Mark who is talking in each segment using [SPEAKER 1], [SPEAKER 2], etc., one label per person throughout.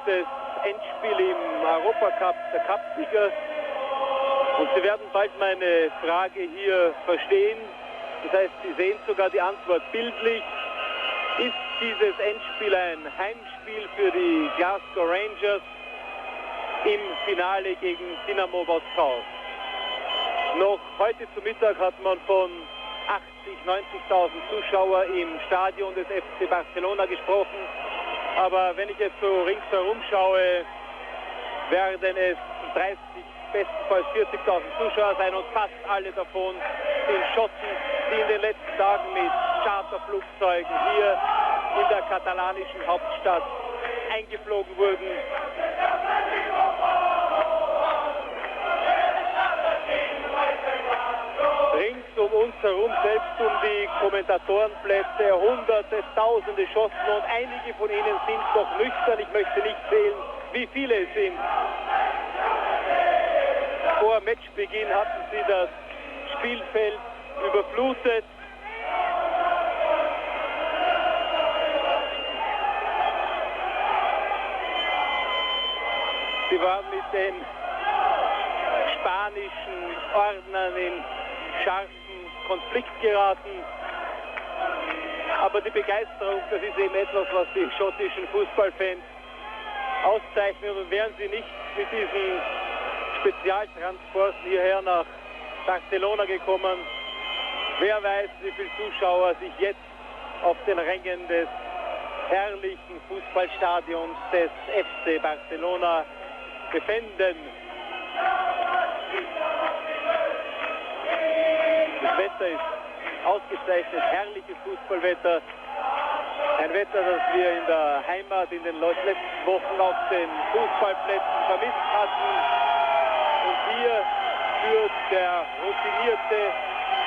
[SPEAKER 1] berühmtes Endspiel im Europacup, der Cupsieger. Und Sie werden bald meine Frage hier verstehen. Das heißt, Sie sehen sogar die Antwort bildlich. Ist dieses Endspiel ein Heimspiel für die Glasgow Rangers im Finale gegen Dynamo Moskau? Noch heute zu Mittag hat man von 80.000, 90.000 Zuschauer im Stadion des FC Barcelona gesprochen. Aber wenn ich jetzt so ringsherum schaue, werden es 30, bestenfalls 40.000 Zuschauer sein und fast alle davon sind Schotten, die in den letzten Tagen mit Charterflugzeugen hier in der katalanischen Hauptstadt eingeflogen wurden. Rings um uns herum, selbst um die Kommentatorenplätze, Hunderte, Tausende schossen und einige von ihnen sind noch nüchtern. Ich möchte nicht zählen, wie viele es sind. Vor Matchbeginn hatten sie das Spielfeld überflutet. Sie waren mit den spanischen Ordnern in scharfen Konflikt geraten. Aber die Begeisterung, das ist eben etwas, was die schottischen Fußballfans auszeichnen. Und wären sie nicht mit diesen Spezialtransporten hierher nach Barcelona gekommen, wer weiß, wie viele Zuschauer sich jetzt auf den Rängen des herrlichen Fußballstadions des FC Barcelona befänden. Das Wetter ist ausgezeichnet, herrliches Fußballwetter. Ein Wetter, das wir in der Heimat in den letzten Wochen auf den Fußballplätzen vermisst hatten. Und hier führt der routinierte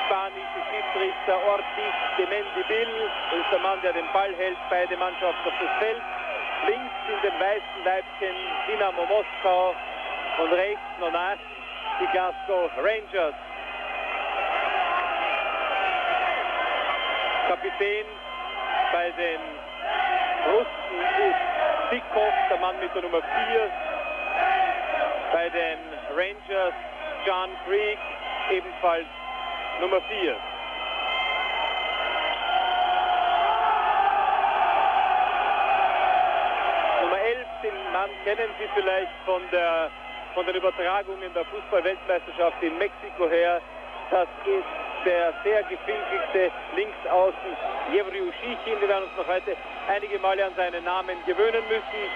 [SPEAKER 1] spanische Schiedsrichter Ortiz de Mendibil. Das ist der Mann, der den Ball hält, beide Mannschaften auf das Feld. Links in den weißen Leibchen Dynamo Moskau und rechts Monarch die Glasgow Rangers. Kapitän bei den Russen ist Zikov, der Mann mit der Nummer 4. Bei den Rangers John Creek, ebenfalls Nummer 4. Nummer 11, den Mann kennen Sie vielleicht von den Übertragungen der Fußball-Weltmeisterschaft in Mexiko her. Das ist der sehr gefiltigte Linksaußen Jevriu Schichin. Wir werden uns noch heute einige Male an seinen Namen gewöhnen müssen.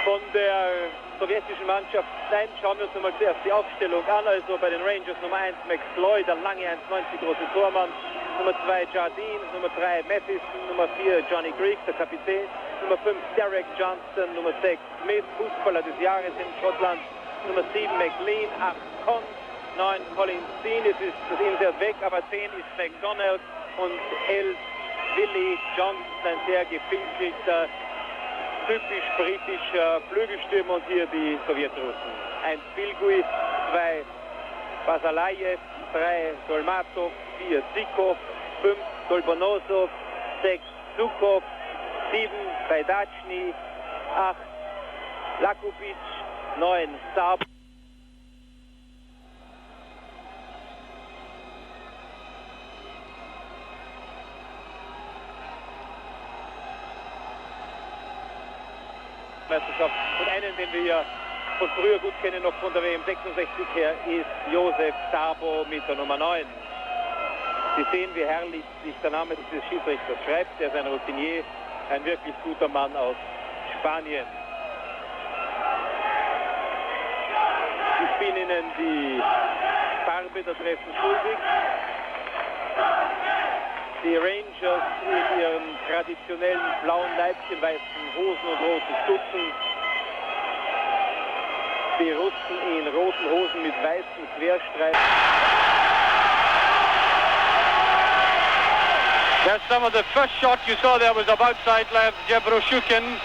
[SPEAKER 1] Von der sowjetischen Mannschaft, nein, schauen wir uns nochmal zuerst die Aufstellung an. Also bei den Rangers Nummer 1 Max Lloyd, der lange 1,90 große Tormann. Nummer 2 Jardine, Nummer 3 Mathison, Nummer 4 Johnny Greig, der Kapitän. Nummer 5 Derek Johnston, Nummer 6 Smith, Fußballer des Jahres in Schottland. Nummer 7 McLean, 8 Conn, 9 Colin Steen, es ist das Insert weg, aber 10 ist McDonald und 11 Willie Johnson, ein sehr gefilzigter, typisch britischer Flügelstürmer und hier die Sowjetrussen. 1 Bilgui, 2 Basalajew, 3 Dolmatov, 4 Zikov, 5 Dolbonosov, 6 Zukov, 7 Bajdachny, 8 Lakubic, 9 Saab. Und einen, den wir ja von früher gut kennen, noch von der WM 66 her, ist Josef Sabo mit der Nummer 9. Sie sehen, wie herrlich sich der Name dieses Schiedsrichters schreibt. Er ist ein Routinier, ein wirklich guter Mann aus Spanien. Ich bin Ihnen die Farbe der Treffen schuldig. Die Rangers in ihren traditionellen blauen Leibchen, weißen Hosen und roten Stutzen. Die Russen in roten Hosen mit weißen Querstreifen.
[SPEAKER 2] There's some of the first shot you saw there was of outside left Jebroshukin,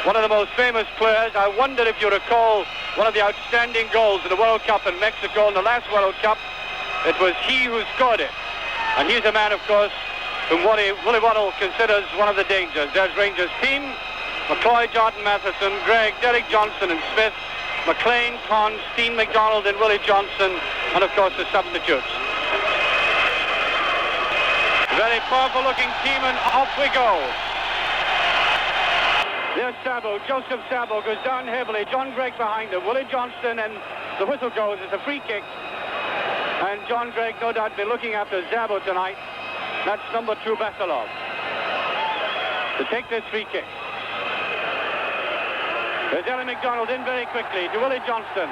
[SPEAKER 2] one of the most famous players. I wonder if you recall one of the outstanding goals in the World Cup in Mexico in the last World Cup. It was he who scored it. And he's a man, of course, whom Willie Waddle considers one of the dangers. There's Rangers team: McCloy, Jordan Matheson, Gregg, Derek Johnson and Smith, McLean, Conn, Steen, McDonald and Willie Johnson, and of course the substitutes. Very powerful looking team, and off we go. There's Sabo, Joseph Sabo goes down heavily, John Gregg behind him, Willie Johnston, and the whistle goes. It's a free kick, and John Gregg no doubt be looking after Sabo tonight. That's number 2 Basilov to take this free kick. There's Ellie McDonald in very quickly to Willie Johnston.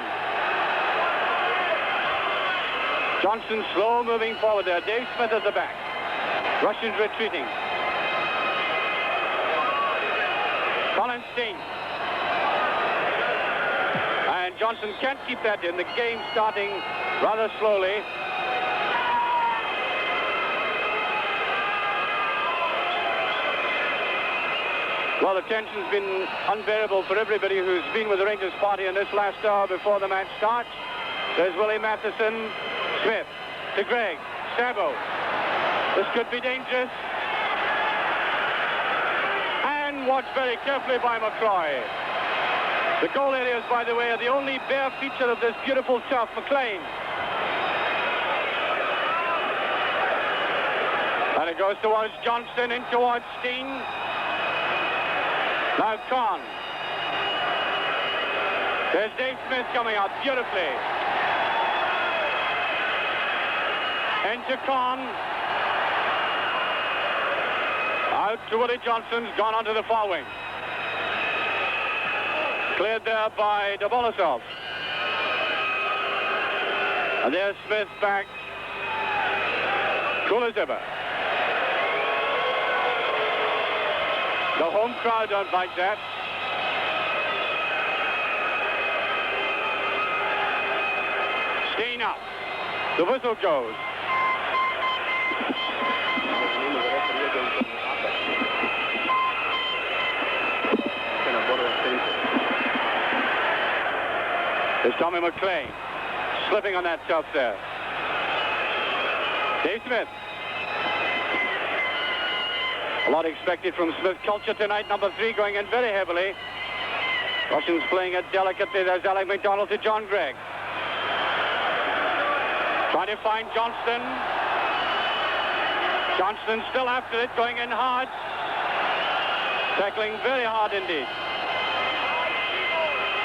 [SPEAKER 2] Johnson slow moving forward there. Dave Smith at the back. Russians retreating. Colin Steen. And Johnson can't keep that in. The game starting rather slowly. Well, the tension's been unbearable for everybody who's been with the Rangers party in this last hour before the match starts. There's Willie Matheson, Smith to Gregg, Sabo. This could be dangerous. And watched very carefully by McCloy. The goal areas, by the way, are the only bare feature of this beautiful turf. McLean. And it goes towards Johnston, in towards Steen. Now Conn. There's Dave Smith coming out beautifully. Into Conn. Out to Willie Johnson's gone onto the far wing. Cleared there by Dobolasov. And there's Smith back. Cool as ever. The home crowd don't like that. Steen up. The whistle goes. There's Tommy McLean slipping on that turf there. Dave Smith. A lot expected from Smith Culture tonight. Number 3 going in very heavily. Russians playing it delicately. There's Alec McDonald to John Gregg. Trying to find Johnston. Johnston still after it, going in hard. Tackling very hard indeed.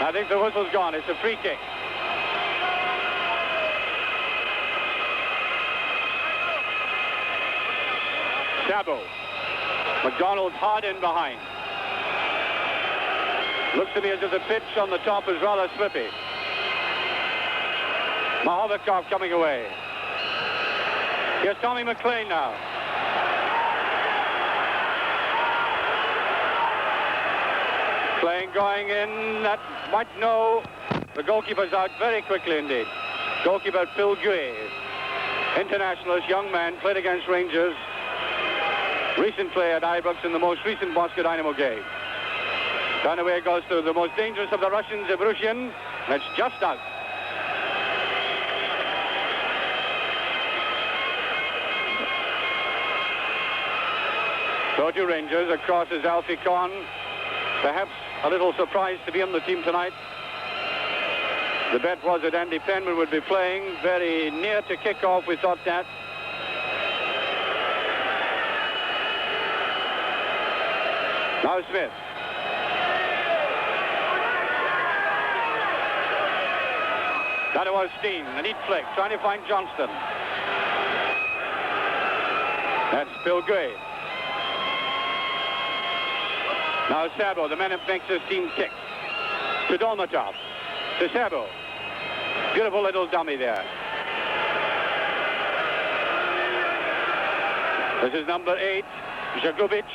[SPEAKER 2] I think the whistle's gone. It's a free kick. Sabo. McDonald hard in behind. Looks to me as if the pitch on the top is rather slippy. Mahovikov coming away. Here's Tommy McLean now. McLean going in. That might know. The goalkeeper's out very quickly indeed. Goalkeeper Phil Guay. Internationalist, young man, played against Rangers. Recent play at Ibrox in the most recent Moscow Dynamo game. Down away goes to the most dangerous of the Russians, Ebrushin. That's just out. So to Rangers, across is Alfie Conn. Perhaps a little surprised to be on the team tonight. The bet was that Andy Penman would be playing. Very near to kick-off, we thought that. Now Smith. That was Steen, a neat flick, trying to find Johnston. That's Bill Gray. Now Sabo, the man who makes his team kick. To Dolmatov. To Sabo. Beautiful little dummy there. This is number 8, Jagubic.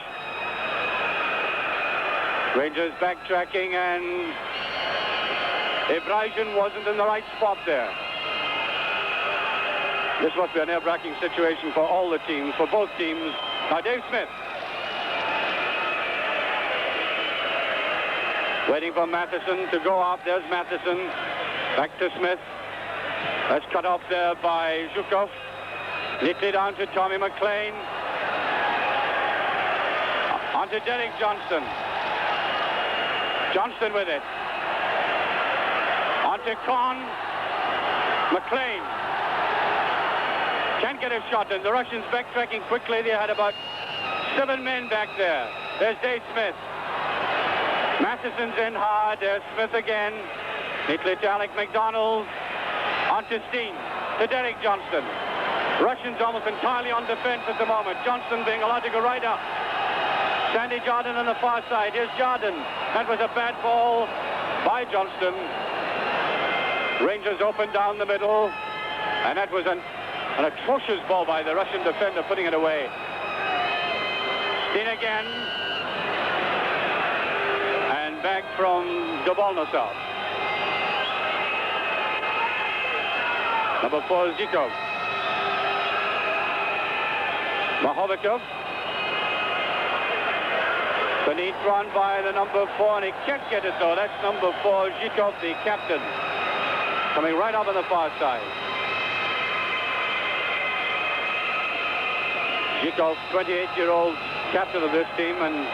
[SPEAKER 2] Rangers backtracking, and Ebrushin wasn't in the right spot there. This must be a nerve-wracking situation for all the teams, for both teams. Now Dave Smith. Waiting for Matheson to go up. There's Matheson. Back to Smith. That's cut off there by Zhukov. Neatly down to Tommy McLean. On to Derek Johnson. Johnson with it. On to Kahn. McLean. Can't get a shot in. The Russians backtracking quickly. They had about 7 men back there. There's Dave Smith. Matheson's in hard. There's Smith again. Neatly to Alec MacDonald. On to Steen. To Derek Johnson. Russians almost entirely on defense at the moment. Johnson being allowed to go right up. Sandy Jardine on the far side. Here's Jardine. That was a bad ball by Johnston. Rangers open down the middle. And that was an atrocious ball by the Russian defender, putting it away. Steen again. And back from Dobolnosov. Number 4, Zhikov. Mahovikov. Beneath run by the number 4, and he can't get it though. That's number 4, Zhikov, the captain. Coming right up on the far side. Zhikov, 28-year-old captain of this team, and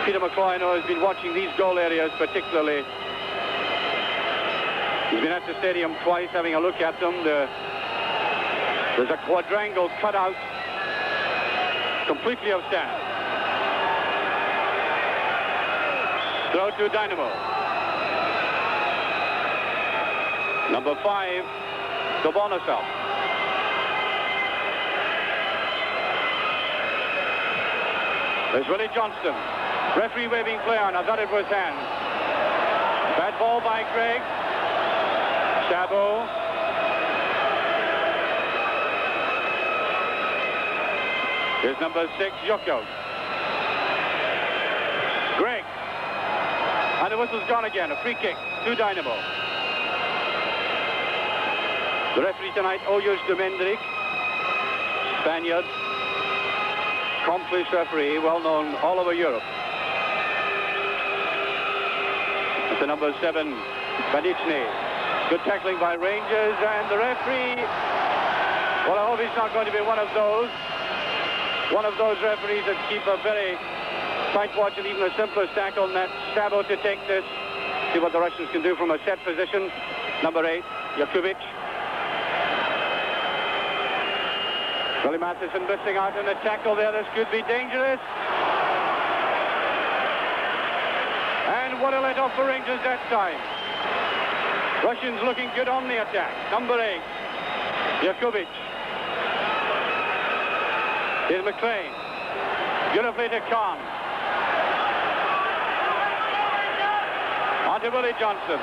[SPEAKER 2] Peter McCloy, I know, has been watching these goal areas particularly. He's been at the stadium twice having a look at them. There's a quadrangle cut out completely of sand. Throw to Dynamo. Number 5, Dobolnosov. There's Willie Johnston. Referee waving play on. I thought it was hand. Bad ball by Gregg. Sabo. Here's number 6, Yukov. Gregg. And the whistle's gone again. A free kick to Dynamo. The referee tonight, Oyus Demendrik, Spaniard. Accomplished referee, well known all over Europe. It's the number 7, Badichny. Good tackling by Rangers, and the referee, well, I hope he's not going to be one of those referees that keep a very tight watch and even the simplest tackle, and that's Sabo to take this. See what the Russians can do from a set position. Number 8, Yakubic. Willie Matheson missing out in the tackle there. This could be dangerous. And what a let-off for Rangers that time. Russians looking good on the attack. Number 8, Yakubic. Here's McLean. Beautifully to Kahn. On to Willie Johnson.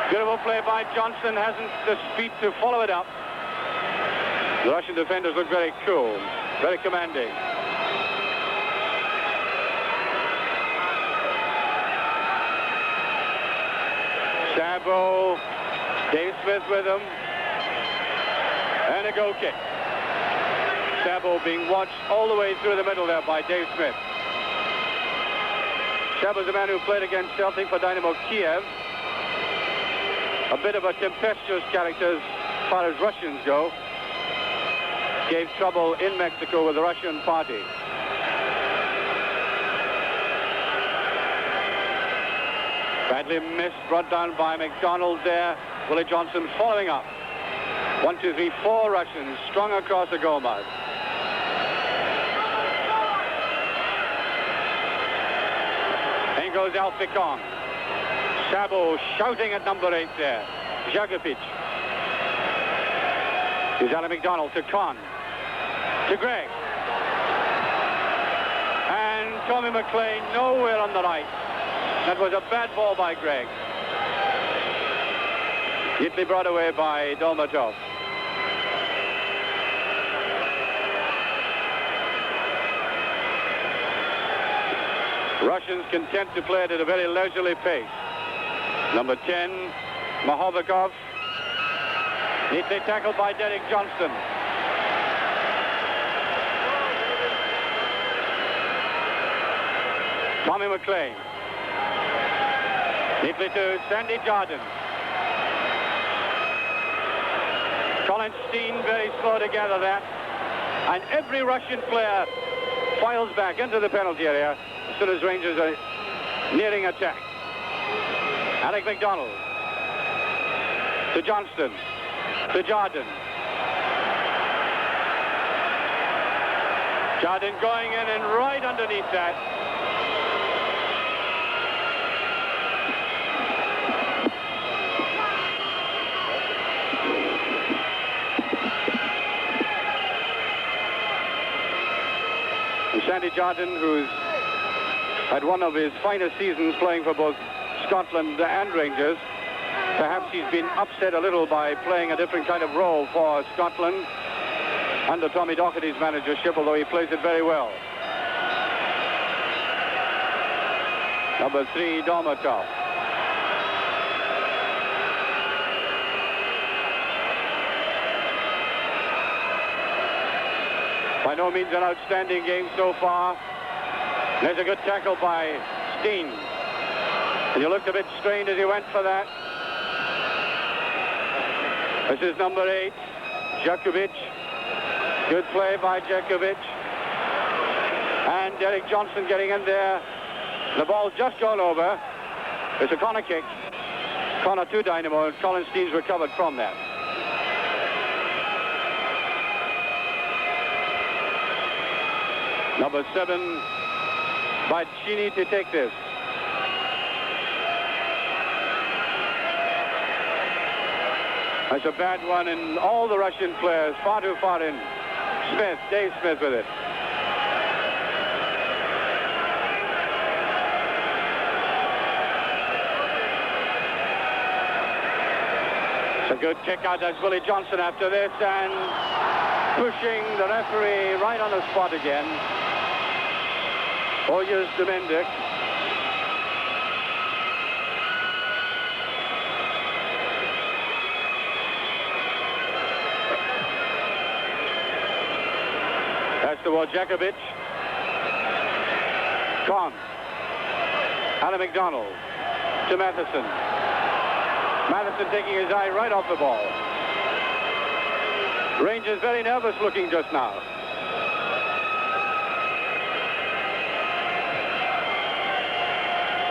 [SPEAKER 2] Beautiful play by Johnson, hasn't the speed to follow it up. The Russian defenders look very cool, very commanding. Sabo, Dave Smith with him, and a goal kick. Sabo being watched all the way through the middle there by Dave Smith. Sabo's the man who played against Celtic for Dynamo Kiev. A bit of a tempestuous character as far as Russians go. Gave trouble in Mexico with the Russian party. Badly missed, brought down by MacDonald there. Willie Johnson following up. 1, 2, 3, 4 Russians strung across the goal mouth. In goes Alfie Kahn. Sabo shouting at number 8 there. Jakovic. Here's Alan MacDonald to Kahn. To Gregg. And Tommy McLean nowhere on the right. That was a bad ball by Gregg. Neatly brought away by Dolmatov. Russians content to play it at a very leisurely pace. Number 10, Mahovikov. Neatly tackled by Derek Johnson. Tommy McLean. Neatly to Sandy Jardine. Colin Steen very slow to gather that. And every Russian player files back into the penalty area as soon as Rangers are nearing attack. Alec MacDonald to Johnston to Jardine. Jardine going in and right underneath that. And Sandy Jardine, who's had one of his finest seasons playing for both Scotland and Rangers. Perhaps he's been upset a little by playing a different kind of role for Scotland under Tommy Docherty's managership, although he plays it very well. Number 3, Dormatov. By no means an outstanding game so far. There's a good tackle by Steen. And he looked a bit strained as he went for that. This is number 8, Djakovic. Good play by Djakovic. And Derek Johnson getting in there. The ball's just gone over. It's a corner kick. Corner to Dynamo, and Colin Steen's recovered from that. Number 7, Bacchini to take this. That's a bad one, and all the Russian players far too far in. Smith, Dave Smith with it. It's a good kick out. That's Willie Johnson after this, and pushing the referee right on the spot again. Oyers Domendik. That's the word, Djakovic. Con. Alan MacDonald to Matheson. Matheson taking his eye right off the ball. Rangers very nervous looking just now.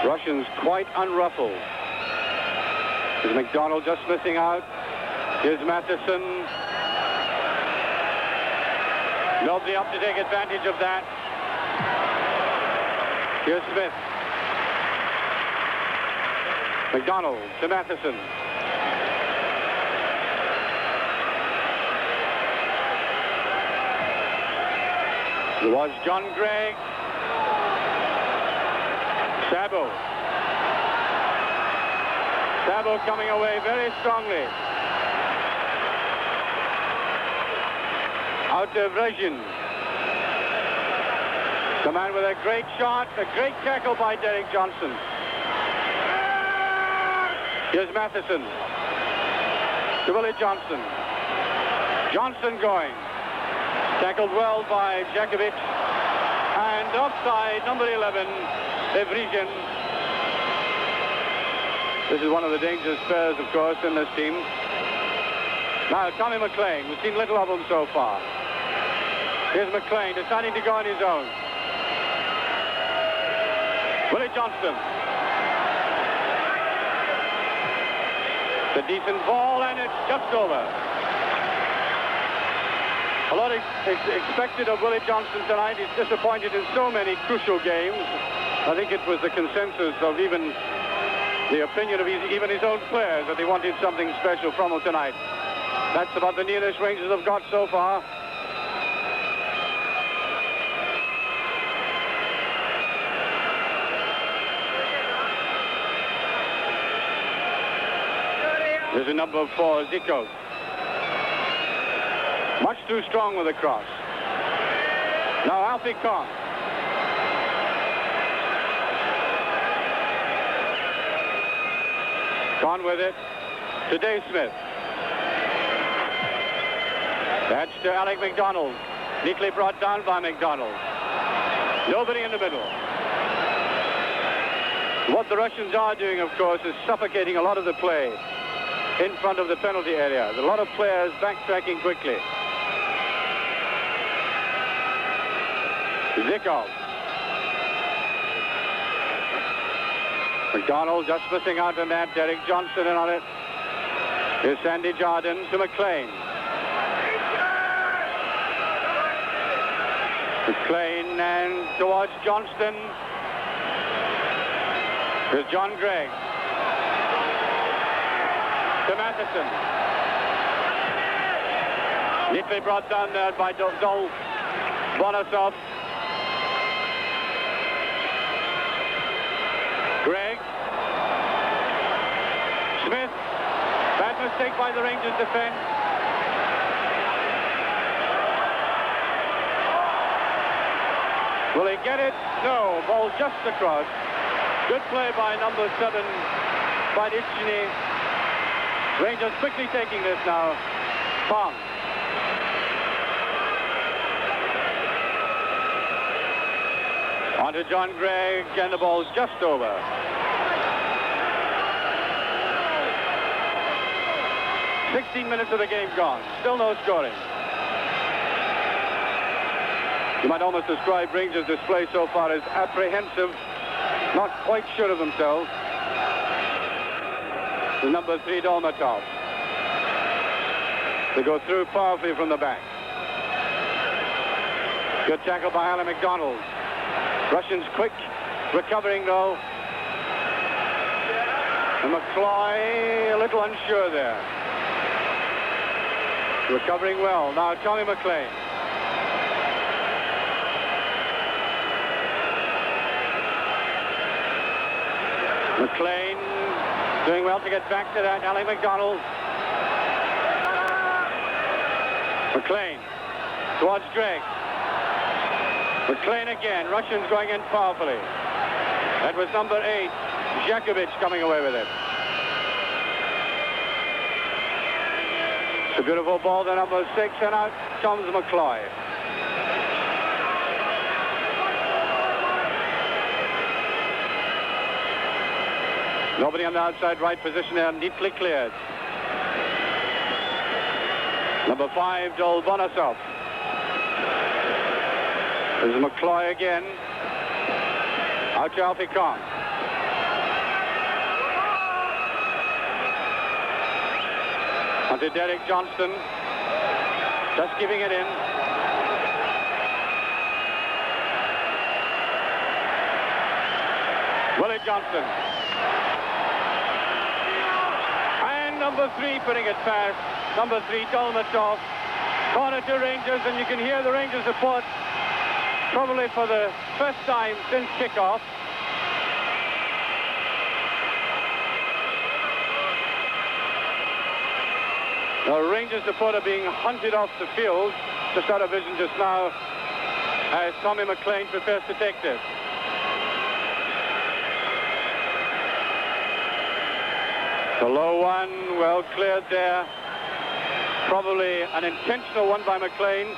[SPEAKER 2] Russians quite unruffled. Here's MacDonald just missing out. Here's Matheson. Nobody up to take advantage of that. Here's Smith. MacDonald to Matheson. It was John Gregg. Sabo. Sabo coming away very strongly. Out to Vrezhin. The man with a great shot, a great tackle by Derek Johnson. Here's Matheson. To Willie Johnson. Johnson going. Tackled well by Djakovic. And offside, number 11, Vrezhin. This is one of the dangerous players, of course, in this team. Now, Tommy McLean. We've seen little of him so far. Here's McLean deciding to go on his own. Willie Johnson. It's a decent ball, and it's just over. A lot expected of Willie Johnson tonight. He's disappointed in so many crucial games. I think it was the consensus of even the opinion of even his own players that they wanted something special from him tonight. That's about the nearest Rangers have got so far. There's a number 4, Zico. Much too strong with the cross. Now Alfie Kong. Kong with it to Dave Smith. That's to Alec MacDonald. Neatly brought down by MacDonald. Nobody in the middle. What the Russians are doing, of course, is suffocating a lot of the play in front of the penalty area. There's a lot of players backtracking quickly. Zykov. McDonald just missing out on that. Derek Johnson in on it. Here's Sandy Jardine to McLean. McLean and towards Johnston. Here's John Gregg. To Matheson. Neatly brought down there by Dol Bonosov. Gregg. Smith. Bad mistake by the Rangers defense. Will he get it? No. Ball just across. Good play by number 7, Badicini. Rangers quickly taking this now. Pong. On to John Gregg, and the ball's just over. "16 minutes of the game gone. Still no scoring." You might almost describe Rangers' display so far as apprehensive, not quite sure of themselves. The number 3, Dolmatov. They go through powerfully from the back. Good tackle by Alan McDonald. Russians quick, recovering though. And McCloy a little unsure there. Recovering well. Now Tommy McLean. McLean doing well to get back to that. Alan McDonald. McLean towards Gregg. McLean again. Russians going in powerfully. That was number 8, Jakovic, coming away with it. It's a beautiful ball to number 6, and out comes McCloy. Nobody on the outside right position there, neatly cleared. Number 5, Dol Bonosov. There's McCloy again. Out to Alfie Kong. On to Derek Johnston. Just giving it in. Willie Johnson. And number 3 putting it past. Number 3, Dolmatov. Corner to Rangers, and you can hear the Rangers support probably for the first time since kickoff. The Rangers supporter being hunted off the field, just out of vision just now, as Tommy McLean prepares to take this. The low one, well cleared there. Probably an intentional one by McLean.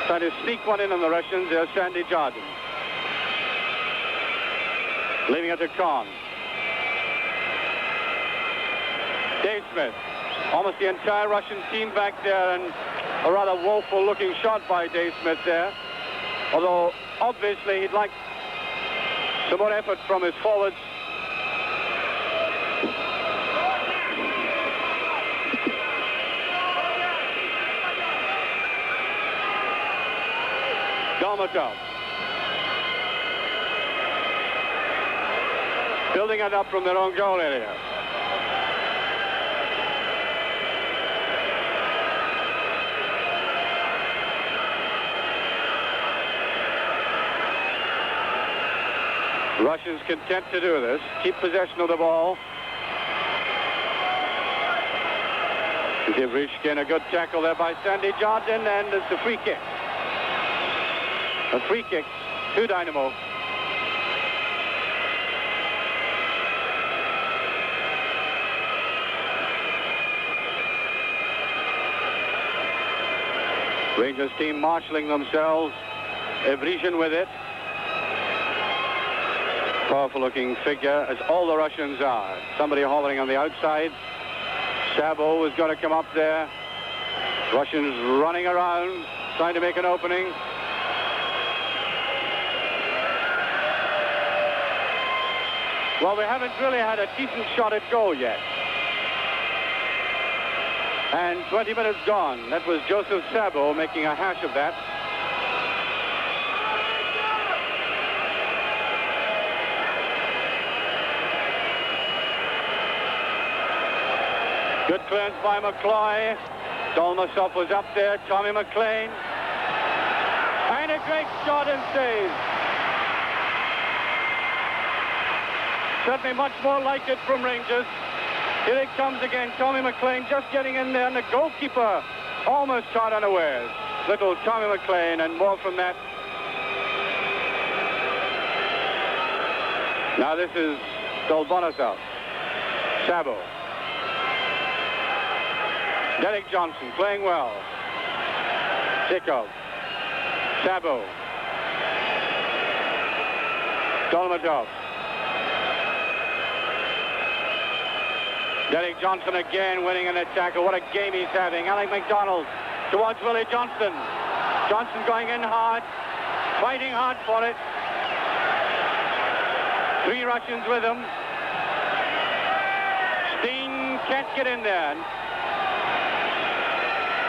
[SPEAKER 2] Trying to sneak one in on the Russians. There's Sandy Jardine. Leaving it to Kahn. Dave Smith. Almost the entire Russian team back there, and a rather woeful looking shot by Dave Smith there. Although obviously he'd like some more effort from his forwards. Dolmatov. Building it up from their own goal area. Russians content to do this. Keep possession of the ball. Give Rishkin a good tackle there by Sandy Jardine, and it's a free kick. A free kick to Dynamo. Rangers team marshalling themselves. Evrizhin with it. Powerful looking figure, as all the Russians are. Somebody holding on the outside. Sabo is going to come up there. Russians running around, trying to make an opening. Well, we haven't really had a decent shot at goal yet. And 20 minutes gone. That was Joseph Sabo making a hash of that. Good clearance by McCloy. Dolmasov was up there. Tommy McLean. And a great shot and save. Certainly much more like it from Rangers. Here it comes again. Tommy McLean just getting in there, and the goalkeeper almost caught unawares. Little Tommy McLean, and more from that. Now this is Dolmasov. Sabo. Derek Johnson playing well. Zikov. Sabo. Dolmatov. Derek Johnson again winning an attacker. What a game he's having. Alec MacDonald towards Willie Johnston. Johnson going in hard, fighting hard for it. 3 Russians with him. Steen can't get in there.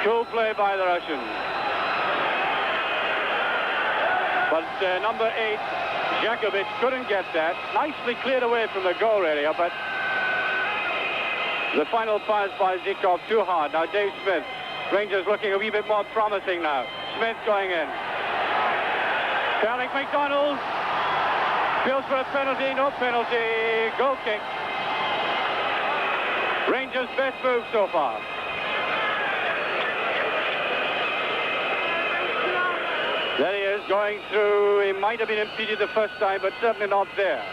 [SPEAKER 2] Cool play by the Russians. But number 8, Jakovic, couldn't get that. Nicely cleared away from the goal area, but the final pass by Zikov too hard. Now Dave Smith. Rangers looking a wee bit more promising now. Smith going in. Alec MacDonald feels for a penalty. No penalty. Goal kick. Rangers' best move so far. There he is going through. He might have been impeded the first time, but certainly not there.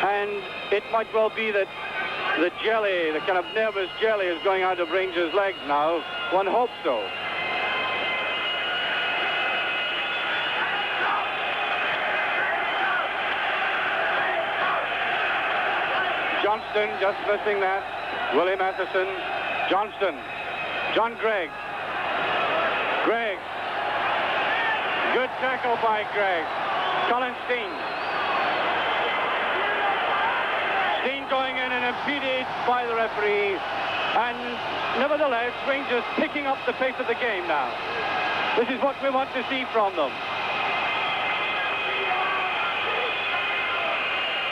[SPEAKER 2] And it might well be that the jelly, the kind of nervous jelly, is going out of Rangers' legs now. One hopes so. Johnston just missing that. Willie Matheson. Johnston. John Gregg. Gregg. Good tackle by Gregg. Colin Steen. Steen going in and impeded by the referee. And nevertheless, Rangers picking up the pace of the game now. This is what we want to see from them.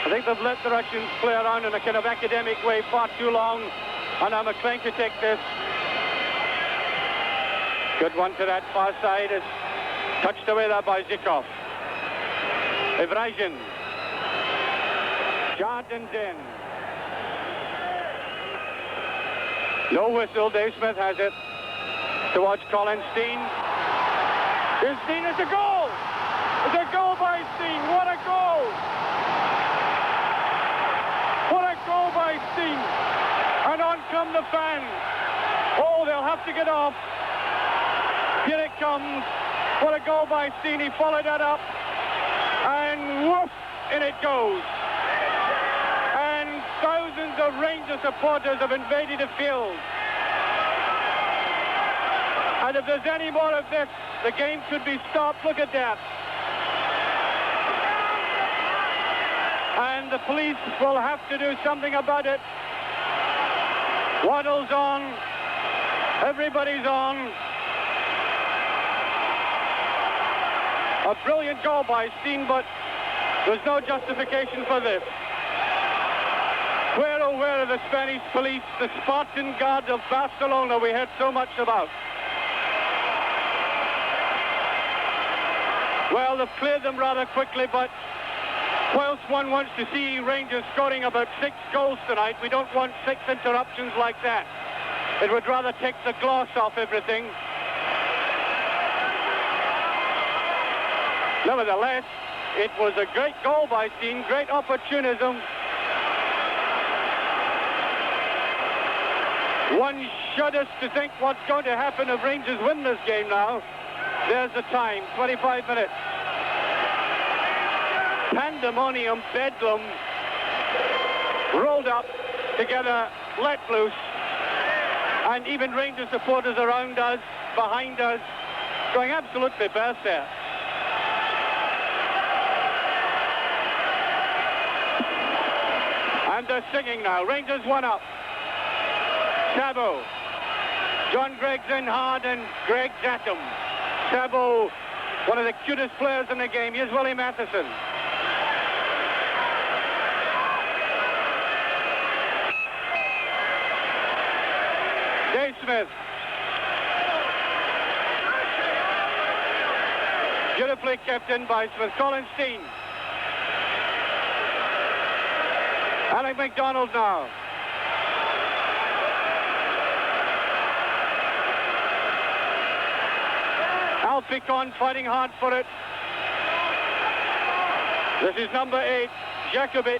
[SPEAKER 2] I think they've let the Russians play around in a kind of academic way far too long. And now McLean to take this. Good one to that far side. It's touched away there by Zikov. Evrazin. Jordan's in. No whistle. Dave Smith has it. Towards Colin Steen. Here's Steen. It's a goal. It's a goal by Steen. What a goal. What a goal by Steen. And on come the fans. Oh, they'll have to get off. Here it comes. What a goal by Steen. He followed that up. And whoop, in it goes. And thousands of Rangers supporters have invaded the field. And if there's any more of this, the game could be stopped. Look at that. And the police will have to do something about it. Waddle's on. Everybody's on. A brilliant goal by Steen, but there's no justification for this. Where, oh, where are the Spanish police, the Spartan Guard of Barcelona we heard so much about? Well, they've cleared them rather quickly, but whilst one wants to see Rangers scoring about 6 goals tonight, we don't want 6 interruptions like that. It would rather take the gloss off everything. Nevertheless, it was a great goal by Steen, great opportunism. One shudders to think what's going to happen if Rangers win this game now. There's the time, 25 minutes. Pandemonium, bedlam, rolled up together, let loose. And even Rangers supporters around us, behind us, going absolutely berserk. And they're singing now. Rangers 1 up. Sabo. John Gregg's in hard and Gregg's at him. Sabo, one of the cutest players in the game. Here's Willie Matheson. Dave Smith. Beautifully kept in by Smith. Colin Steen. Alec MacDonald now. Alfie Conn fighting hard for it. This is number 8, Jakovic.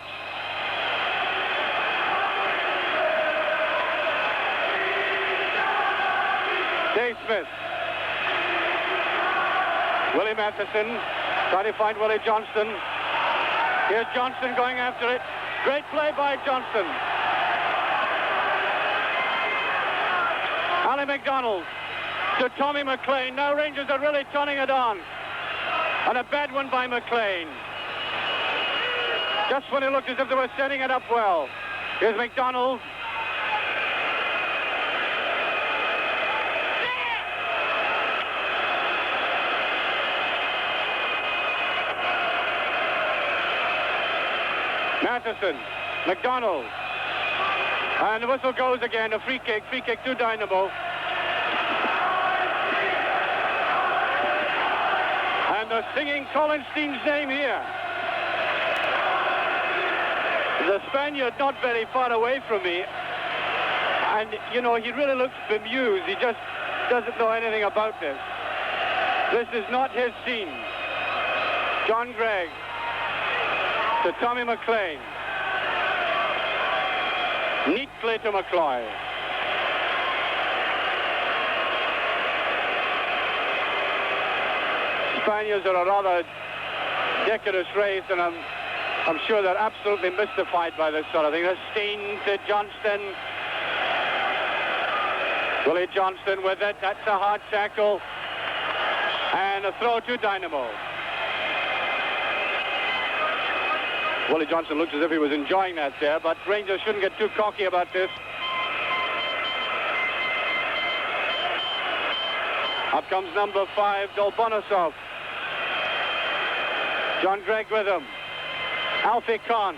[SPEAKER 2] Dave Smith. Willie Matheson trying to find Willie Johnston. Here's Johnston going after it. Great play by Johnston. Ali MacDonald to Tommy McLean. Now Rangers are really turning it on. And a bad one by McLean. Just when it looked as if they were setting it up well. Here's MacDonald. Matheson, MacDonald, and the whistle goes again, a free kick to Dynamo. And they're singing Colin Steen's name here. The Spaniard not very far away from me, and you know, he really looks bemused. He just doesn't know anything about this. This is not his scene. John Gregg to Tommy McLean. Neat play to McCloy. Spaniards are a rather decorous race, and I'm sure they're absolutely mystified by this sort of thing. Steen to Johnston. Willie Johnston with it. That's a hard tackle. And a throw to Dynamo. Willie Johnston looks as if he was enjoying that there, but Rangers shouldn't get too cocky about this. Up comes number 5, Dolbonosov. John Gregg with him. Alfie Conn.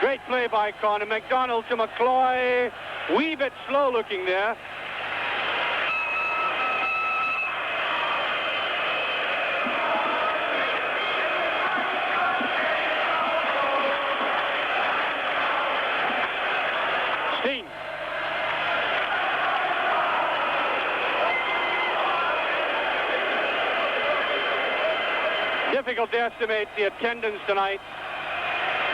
[SPEAKER 2] Great play by Conn. And MacDonald to McCloy. Wee bit slow looking there. Steen. Difficult to estimate the attendance tonight,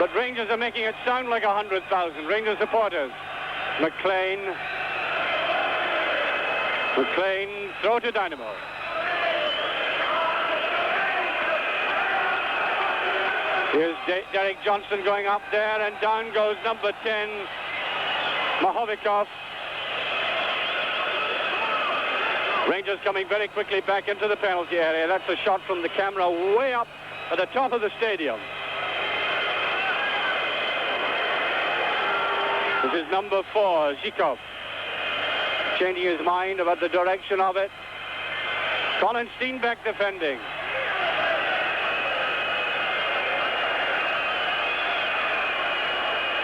[SPEAKER 2] but Rangers are making it sound like 100,000. Rangers supporters. McLean, throw to Dynamo. Here's Derek Johnson going up there, and down goes number 10, Mahovikov. Rangers coming very quickly back into the penalty area. That's a shot from the camera way up at the top of the stadium. This is number 4, Zhikov. Changing his mind about the direction of it. Colin Steen back defending.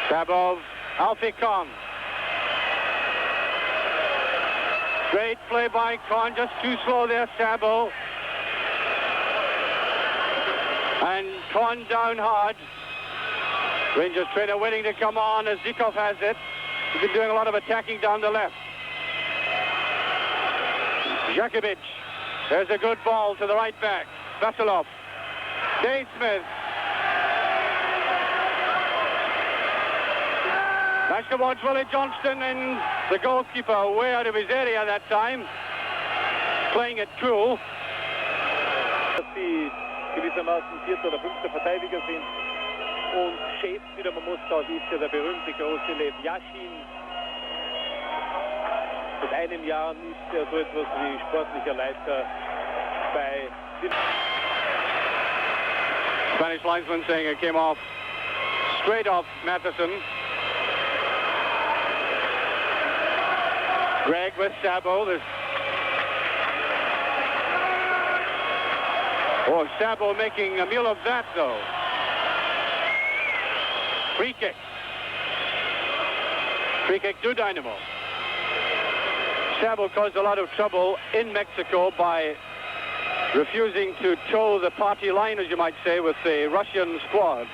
[SPEAKER 2] Sabov, Alfie Conn. Great play by Conn, just too slow there, Sabo. And Conn down hard. Rangers trainer waiting to come on as Zhikov has it. He's been doing a lot of attacking down the left. Jakovic. There's a good ball to the right back. Vasilov. Dave Smith. Back towards Willie Johnston, and the goalkeeper way out of his area that time. Playing it cool.
[SPEAKER 1] Dass sie gewissermaßen 4. oder 5. Verteidiger sind. Und Chef wieder, man muss da, ist ja der berühmte große Lev Yashin. Seit einem Jahr ist er so etwas wie sportlicher Leiter bei...
[SPEAKER 2] Spanish linesman saying it came off straight off Matheson. Gregg with Sabo. Oh, Sabo making a meal of that, though. Free kick. Free kick to Dynamo. Sabo caused a lot of trouble in Mexico by refusing to toe the party line, as you might say, with the Russian squad.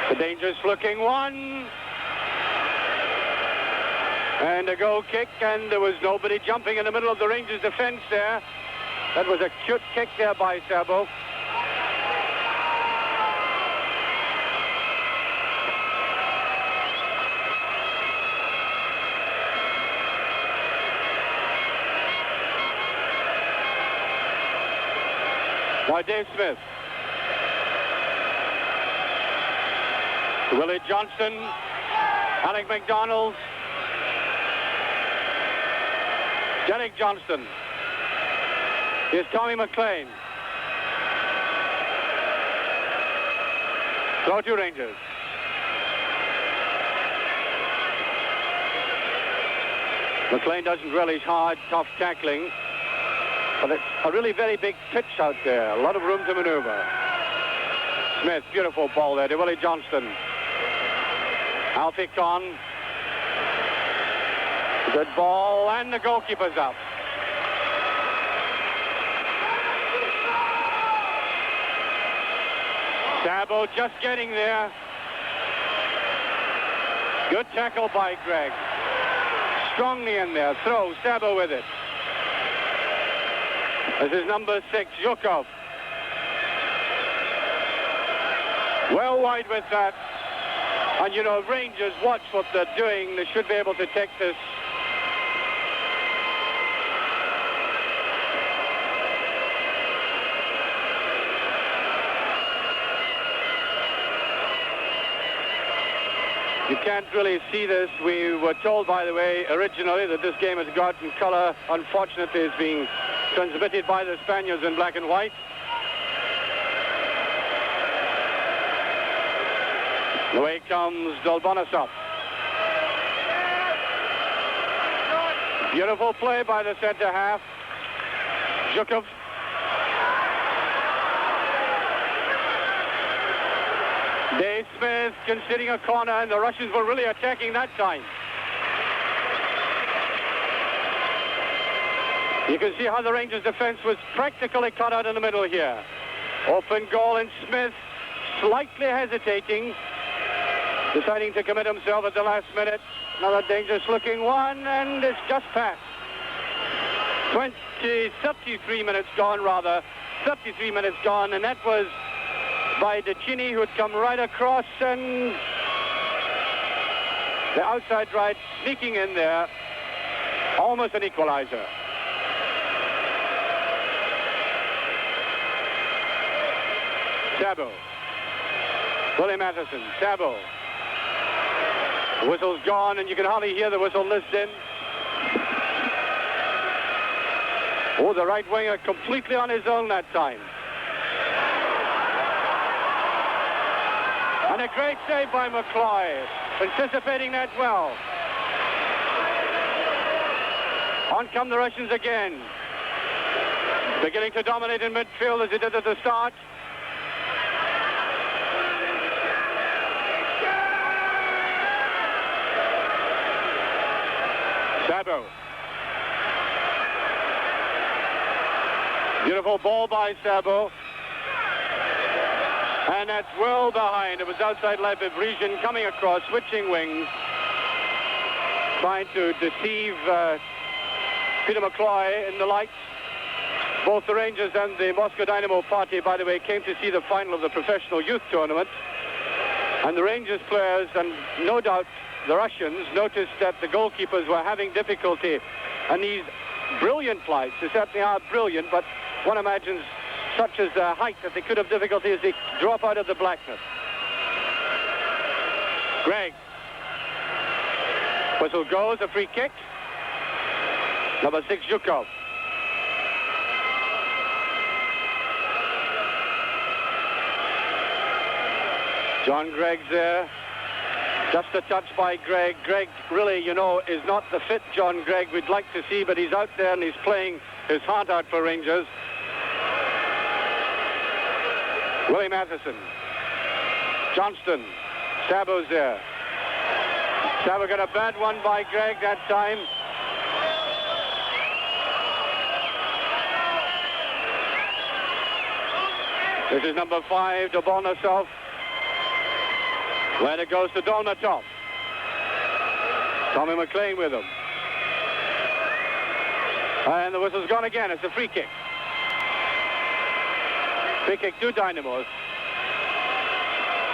[SPEAKER 2] The dangerous looking one. And a goal kick, and there was nobody jumping in the middle of the Rangers defense there. That was a cute kick there by Sabo. Now Dave Smith. Willie Johnston. Alec McDonald. Derek Johnston. Here's Tommy McLean. Throw to Rangers. McLean doesn't relish hard, tough tackling. But it's a really very big pitch out there. A lot of room to maneuver. Smith, beautiful ball there to Willie Johnston. Alfie Conn. Good ball, and the goalkeeper's up. Sabo just getting there. Good tackle by Gregg. Strongly in there. Throw, Sabo with it. This is number 6, Zhukov. Well wide with that. And, you know, Rangers, watch what they're doing. They should be able to take this. You can't really see this. We were told, by the way, originally that this game has gotten color. Unfortunately, it's being transmitted by the Spaniards in black and white. Away comes Dolbonisov. Beautiful play by the center half. Zhukov. Dave Smith conceding a corner, and the Russians were really attacking that time. You can see how the Rangers defense was practically cut out in the middle here. Open goal, and Smith slightly hesitating, deciding to commit himself at the last minute. Another dangerous looking one, and it's just passed. 33 minutes gone, rather. 33 minutes gone, and that was by DeCini, who had come right across, and the outside right sneaking in there. Almost an equalizer. Sabo. Willie Matheson. Sabo. The whistle's gone, and you can hardly hear the whistle list in. Oh, the right winger completely on his own that time. And a great save by McCloy, anticipating that well. On come the Russians again. Beginning to dominate in midfield as they did at the start. Sabo. Beautiful ball by Sabo. And that's well behind. It was outside Leibovrian coming across, switching wings, trying to deceive Peter McCloy in the lights. Both the Rangers and the Moscow Dynamo party, by the way, came to see the final of the professional youth tournament. And the Rangers players, and no doubt the Russians, noticed that the goalkeepers were having difficulty. And these brilliant flights, they certainly are brilliant, but one imagines such as the height that they could have difficulty as they drop out of the blackness. Gregg. Whistle goes, a free kick. Number 6, Zhukov. John Gregg's there. Just a touch by Gregg. Gregg really, you know, is not the fit John Gregg we'd like to see, but he's out there and he's playing his heart out for Rangers. Willie Matheson. Johnston. Sabo's there. Sabo got a bad one by Gregg that time. This is number 5, Dobolnasov. When it goes to Dolmatov. Tommy McLean with him. And the whistle's gone again. It's a free kick. Free kick to Dynamo.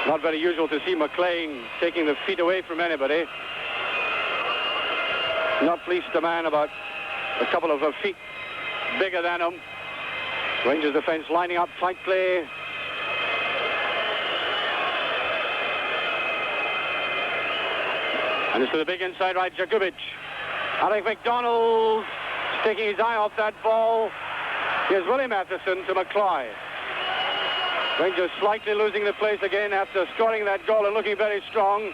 [SPEAKER 2] Not very usual to see McLean taking the feet away from anybody. Not least a man about a couple of feet bigger than him. Rangers defense lining up tightly. And it's to the big inside right, Jakubic. Alec McDonald taking his eye off that ball. Here's Willie Matheson to McCloy. Rangers slightly losing the place again after scoring that goal and looking very strong.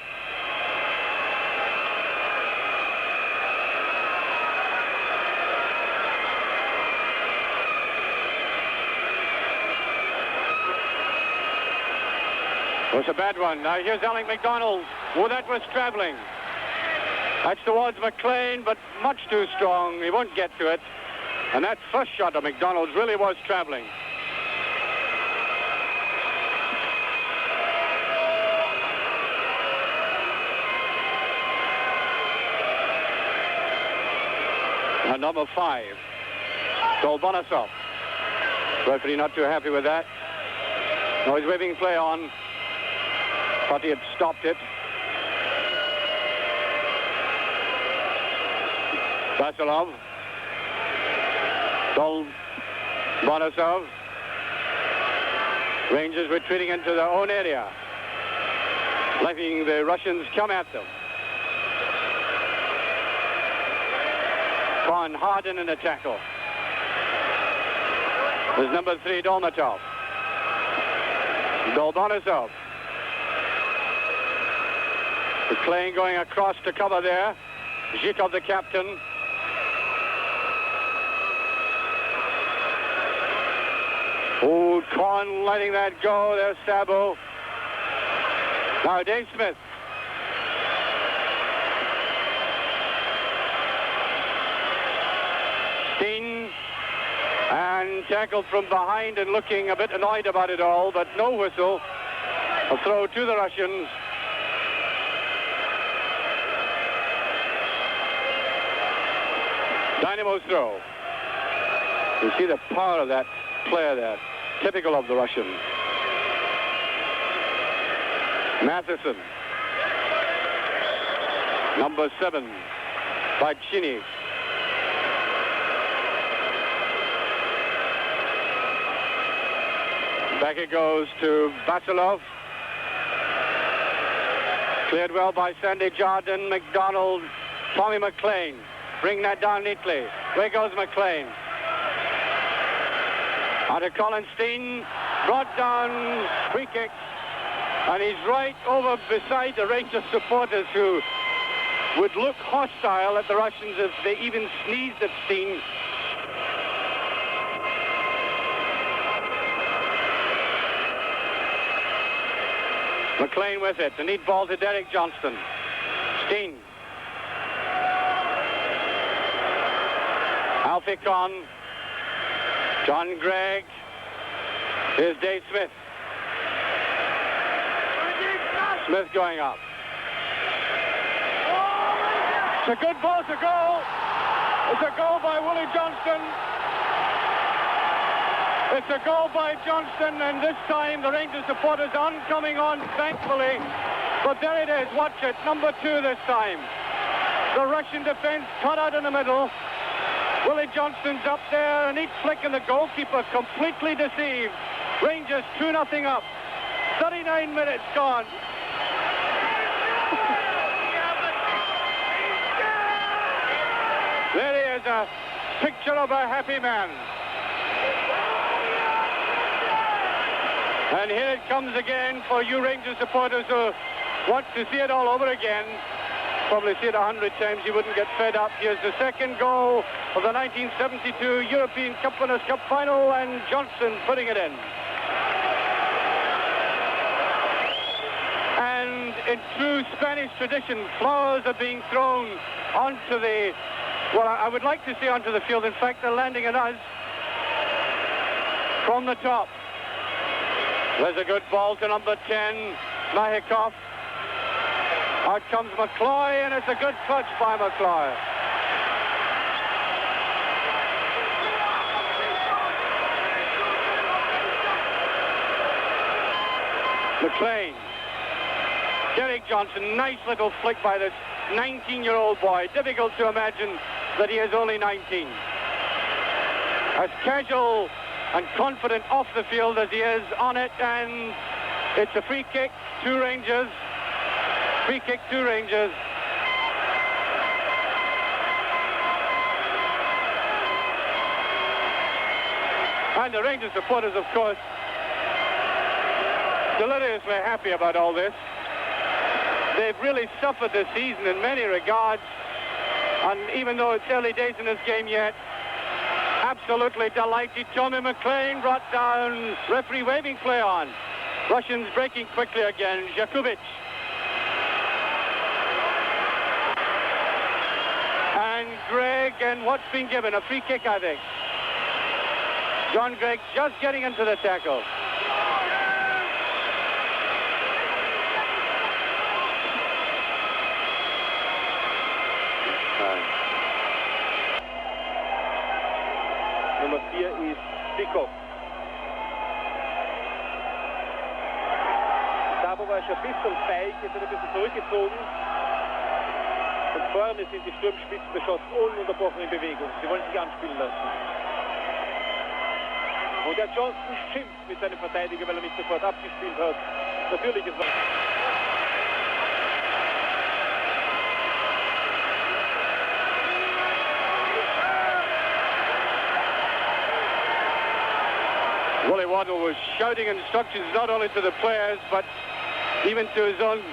[SPEAKER 2] It was a bad one. Now here's Alec McDonald. Oh, that was travelling. That's towards McLean, but much too strong. He won't get to it. And that first shot of McDonald's really was travelling. And number 5, Dolbonosov. Referee not too happy with that. No, he's waving play on. Thought he had stopped it. Vasilov. Dolbonosov. Rangers retreating into their own area, letting the Russians come at them. Von Harden in a tackle. There's number 3, Dolmatov. Dolbonosov. McLean going across to cover there. Zhikov, the captain. Oh, Korn letting that go. There's Sabo. Now Dave Smith. Steen. And tackled from behind and looking a bit annoyed about it all, but no whistle. A throw to the Russians. Dynamo's throw. You see the power of that player there. Typical of the Russian. Matheson. Number 7. Bachini. Back it goes to Vasilov. Cleared well by Sandy Jardine, McDonald, Tommy McLean. Bring that down neatly. Where goes McLean? Out of Colin Steen. Brought down. Free kick. And he's right over beside the Rangers supporters who would look hostile at the Russians if they even sneezed at Steen. McLean with it. The neat ball to Derek Johnston. Steen. Alfie Conn. John Gregg. Here's Dave Smith. Smith going up. It's a good ball, it's a goal. It's a goal by Willie Johnston. It's a goal by Johnston, and this time the Rangers supporters aren't coming on, thankfully. But there it is, watch it, number 2 this time. The Russian defense cut out in the middle. Willie Johnston's up there, a neat flick, and the goalkeeper completely deceived. Rangers 2-0 up. 39 minutes gone. There he is, a picture of a happy man. And here it comes again for you Rangers supporters who wants to see it all over again. Probably see it 100 times, he wouldn't get fed up. Here's the second goal of the 1972 European Cup Winners' Cup final, and Johnson putting it in. And in true Spanish tradition, flowers are being thrown onto the, well, I would like to say onto the field. In fact, they're landing on us from the top. There's a good ball to number 10, Mahikov. Out comes McCloy, and it's a good touch by McCloy. McLean. Derek Johnson, nice little flick by this 19-year-old boy. Difficult to imagine that he is only 19. As casual and confident off the field as he is on it, and it's a free kick to Rangers. Free kick to Rangers. And the Rangers supporters, of course, deliriously happy about all this. They've really suffered this season in many regards, and even though it's early days in this game yet, absolutely delighted. Tommy McLean brought down, referee waving play on. Russians breaking quickly again. Jakubic. And Gregg, and what's been given? A free kick, I think. John Gregg just getting into the tackle.
[SPEAKER 1] Nummer 4 ist Dickow. Dabo war schon ein bisschen feig, jetzt hat er ein bisschen zurückgezogen. Und vorne sind die Sturmspitzen der Schoss ununterbrochen in Bewegung. Sie wollen sich anspielen lassen. Und der Johnson schimpft mit seinem Verteidiger, weil er nicht sofort abgespielt hat. Natürlich ist es...
[SPEAKER 2] Willie Waddle was shouting instructions not only to the players, but even to his own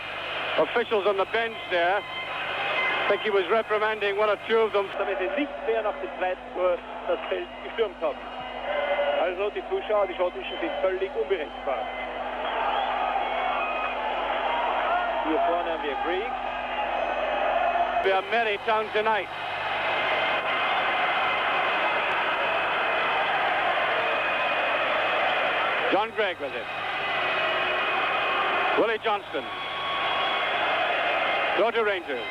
[SPEAKER 2] officials on the bench there. I think he was reprimanding one or two of them.
[SPEAKER 1] Damit sie nicht mehr nach dem zweiten Tor das Feld gestürmt haben. Also die Zuschauer, die Schottischen, sind völlig unberechenbar. Hier vorne haben wir Gregg.
[SPEAKER 2] We are merry town tonight. John Gregg with it. Willie Johnston. Go to Rangers.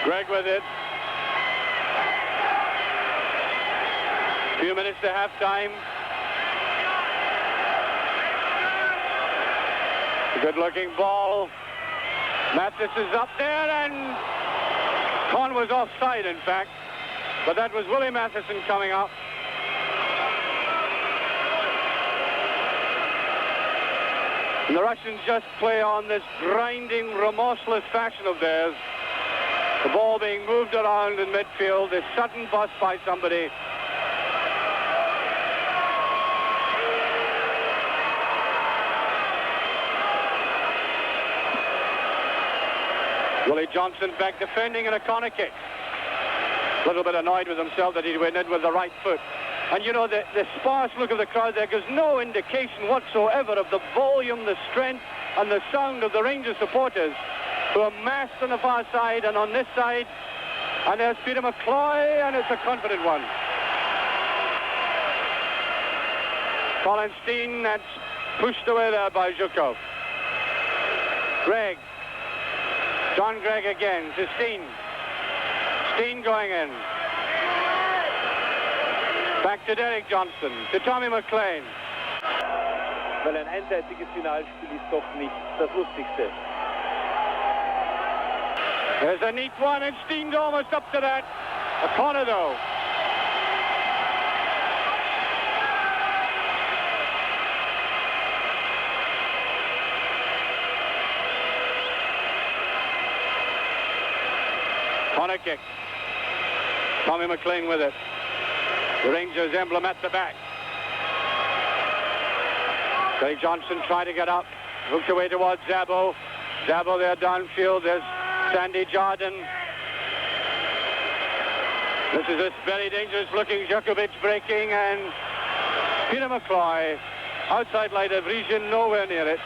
[SPEAKER 2] Gregg with it. Few minutes to half-time. Good-looking ball. Mathis is up there, and Con was offside, in fact. But that was Willie Matheson coming up. And the Russians just play on this grinding, remorseless fashion of theirs. The ball being moved around in midfield, this sudden bust by somebody. Willie Johnson back defending, and a corner kick. A little bit annoyed with himself that he went in with the right foot. And you know, the sparse look of the crowd there gives no indication whatsoever of the volume, the strength, and the sound of the Rangers supporters who are massed on the far side and on this side. And there's Peter McCloy, and it's a confident one. Colin Steen, that's pushed away there by Zhukov. Gregg. John Gregg again to Steen. Steen going in. Back to Derek Johnson, to Tommy McLean.
[SPEAKER 1] Weil ein einseitiges Finalspiel ist doch nicht das Lustigste.
[SPEAKER 2] There's a neat one, and Steen's almost up to that. A corner, though. Corner kick. Tommy McLean with it. The Rangers emblem at the back. Derek Johnson trying to get up. Hooked away towards Zabo. Zabo there downfield. There's Sandy Jardin. This is a very dangerous looking Djokovic breaking, and Peter McCloy outside line of Vriesian, nowhere near it.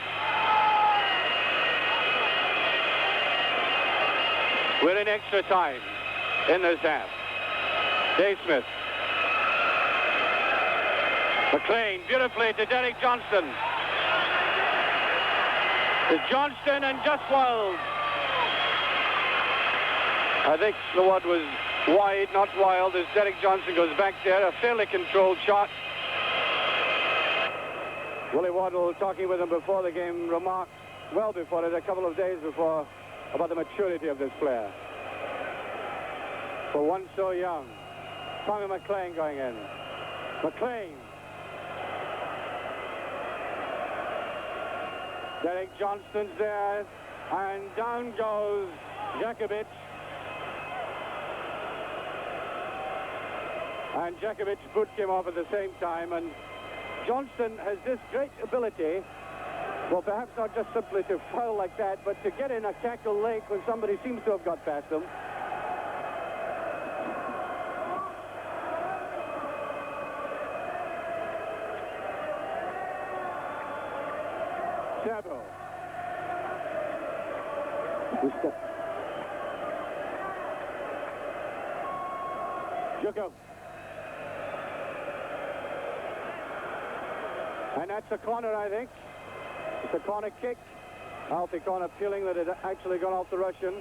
[SPEAKER 2] We're in extra time in this half. Dave Smith. McLean beautifully to Derek Johnston. It's Johnston and just wild. I think the word was wide, not wild, as Derek Johnson goes back there. A fairly controlled shot. Willie Waddle, talking with him before the game, remarked, well before it, a couple of days before, about the maturity of this player. For one so young. Tommy McLean going in. McLean. Derek Johnston's there, and down goes Djokovic. And Djokovic's boot came off at the same time, and Johnston has this great ability, well, perhaps not just simply to foul like that, but to get in a tackle late when somebody seems to have got past him. Sabo. Djoko. And that's a corner, I think. It's a corner kick. Alfie Corner feeling that it had actually gone off the Russian.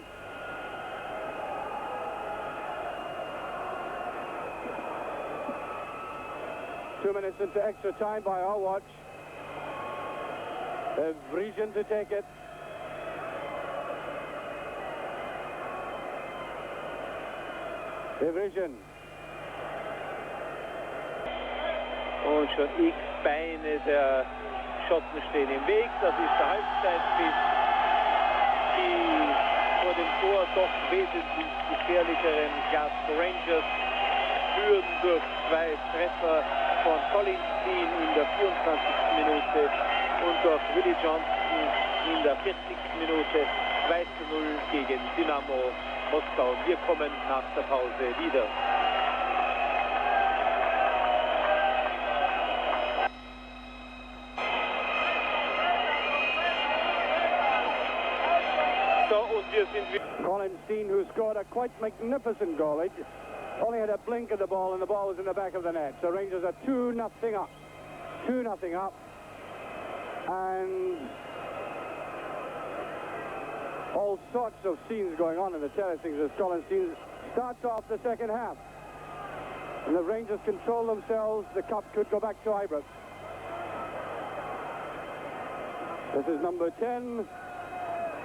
[SPEAKER 2] Two minutes into extra time by our watch. Vriesian to take it. Vriesian.
[SPEAKER 1] Und schon x Beine der Schotten stehen im Weg. Das ist der Halbzeitpfiff. Die vor dem Tor doch wesentlich gefährlicheren Glasgow Rangers führen durch zwei Treffer von Colin Steen in der 24. Minute und durch Willie Johnston in der 40. Minute 2:0 gegen Dynamo Moskau. Wir kommen nach der Pause wieder.
[SPEAKER 2] Colin Steen, who scored a quite magnificent goal. He only had a blink of the ball, and the ball was in the back of the net. So Rangers are 2-0 up. 2-0 up. And all sorts of scenes going on in the terracing as Colin Steen starts off the second half. And the Rangers control themselves. The cup could go back to Ibrox. This is number 10,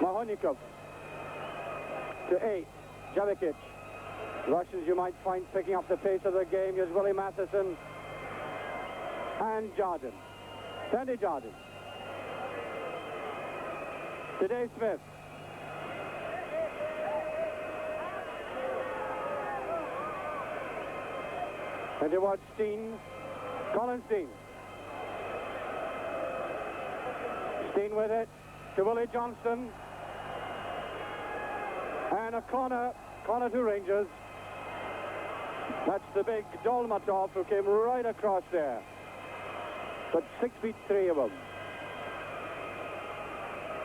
[SPEAKER 2] Mahonikov. To 8, Javikic. Russians you might find picking up the pace of the game. Here's Willie Matheson and Jardin. Sandy Jardin. To Dave Smith. And towards Steen. Colin Steen. Steen with it to Willie Johnston. And a corner to Rangers. That's the big Dolmatov who came right across there. But 6'3" of him.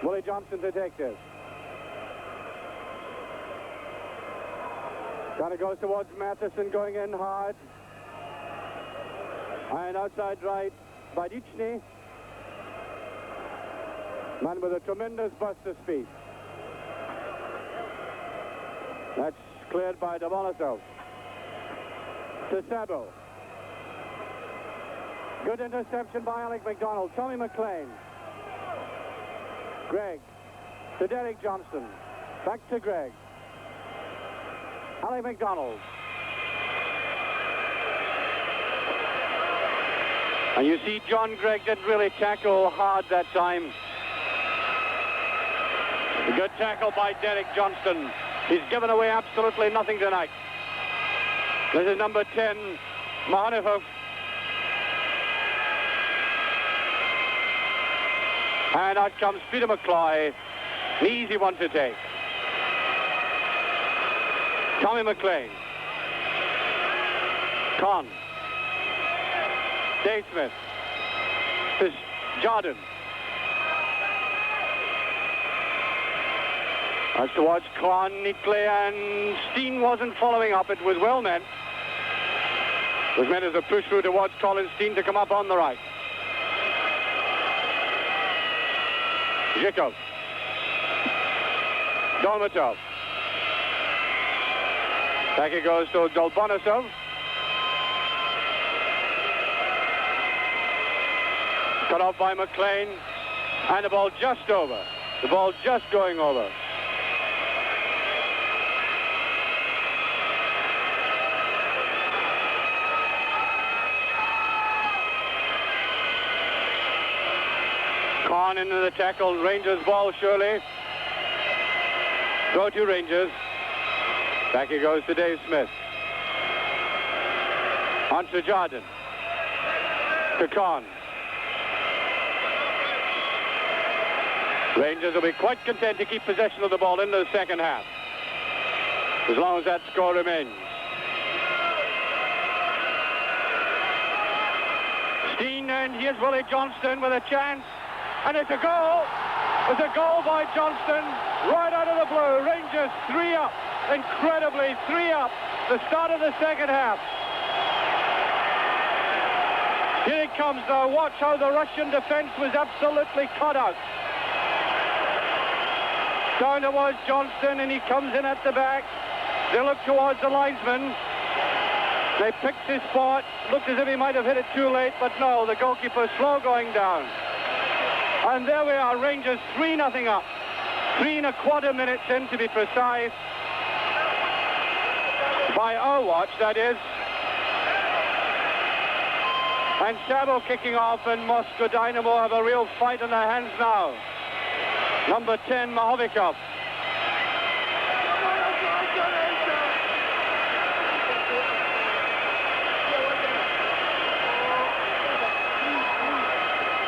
[SPEAKER 2] Willie Johnston to take this. Kind of goes towards Matheson, going in hard. And outside right, Badichny. Man with a tremendous burst of speed. That's cleared by Damolasov. To Sabo. Good interception by Alec McDonald. Tommy McLean. Greg. To Derek Johnston. Back to Greg. Alec McDonald. And you see John Gregg didn't really tackle hard that time. A good tackle by Derek Johnston. He's given away absolutely nothing tonight. This is number 10, Mahonifov. And out comes Peter McCloy. An easy one to take. Tommy McLean. Con. Dave Smith. This is Jordan. That's towards Con neatly, and Steen wasn't following up. It was well meant. It was meant as a push through towards Colin Steen to come up on the right. Zhikov. Dolmatov. Back it goes to Dolbonisov. Cut off by McLean. And the ball just over. The ball just going over. Con into the tackle. Rangers ball surely. Throw to Rangers. Back he goes to Dave Smith. On to Jordan. To Con. Rangers will be quite content to keep possession of the ball in the second half, as long as that score remains. Steen, and here's Willie Johnston with a chance. And it's a goal. It's a goal by Johnston right out of the blue. Rangers 3 up. Incredibly 3 up. The start of the second half. Here it comes though. Watch how the Russian defense was absolutely cut out. Down towards Johnston, and he comes in at the back. They look towards the linesman. They picked his spot. Looked as if he might have hit it too late, but no, the goalkeeper slow going down. And there we are, Rangers 3-0 up. 3 1/4 minutes in, to be precise. By our watch, that is. And Sabo kicking off, and Moscow Dynamo have a real fight on their hands now. Number 10, Mahovikov.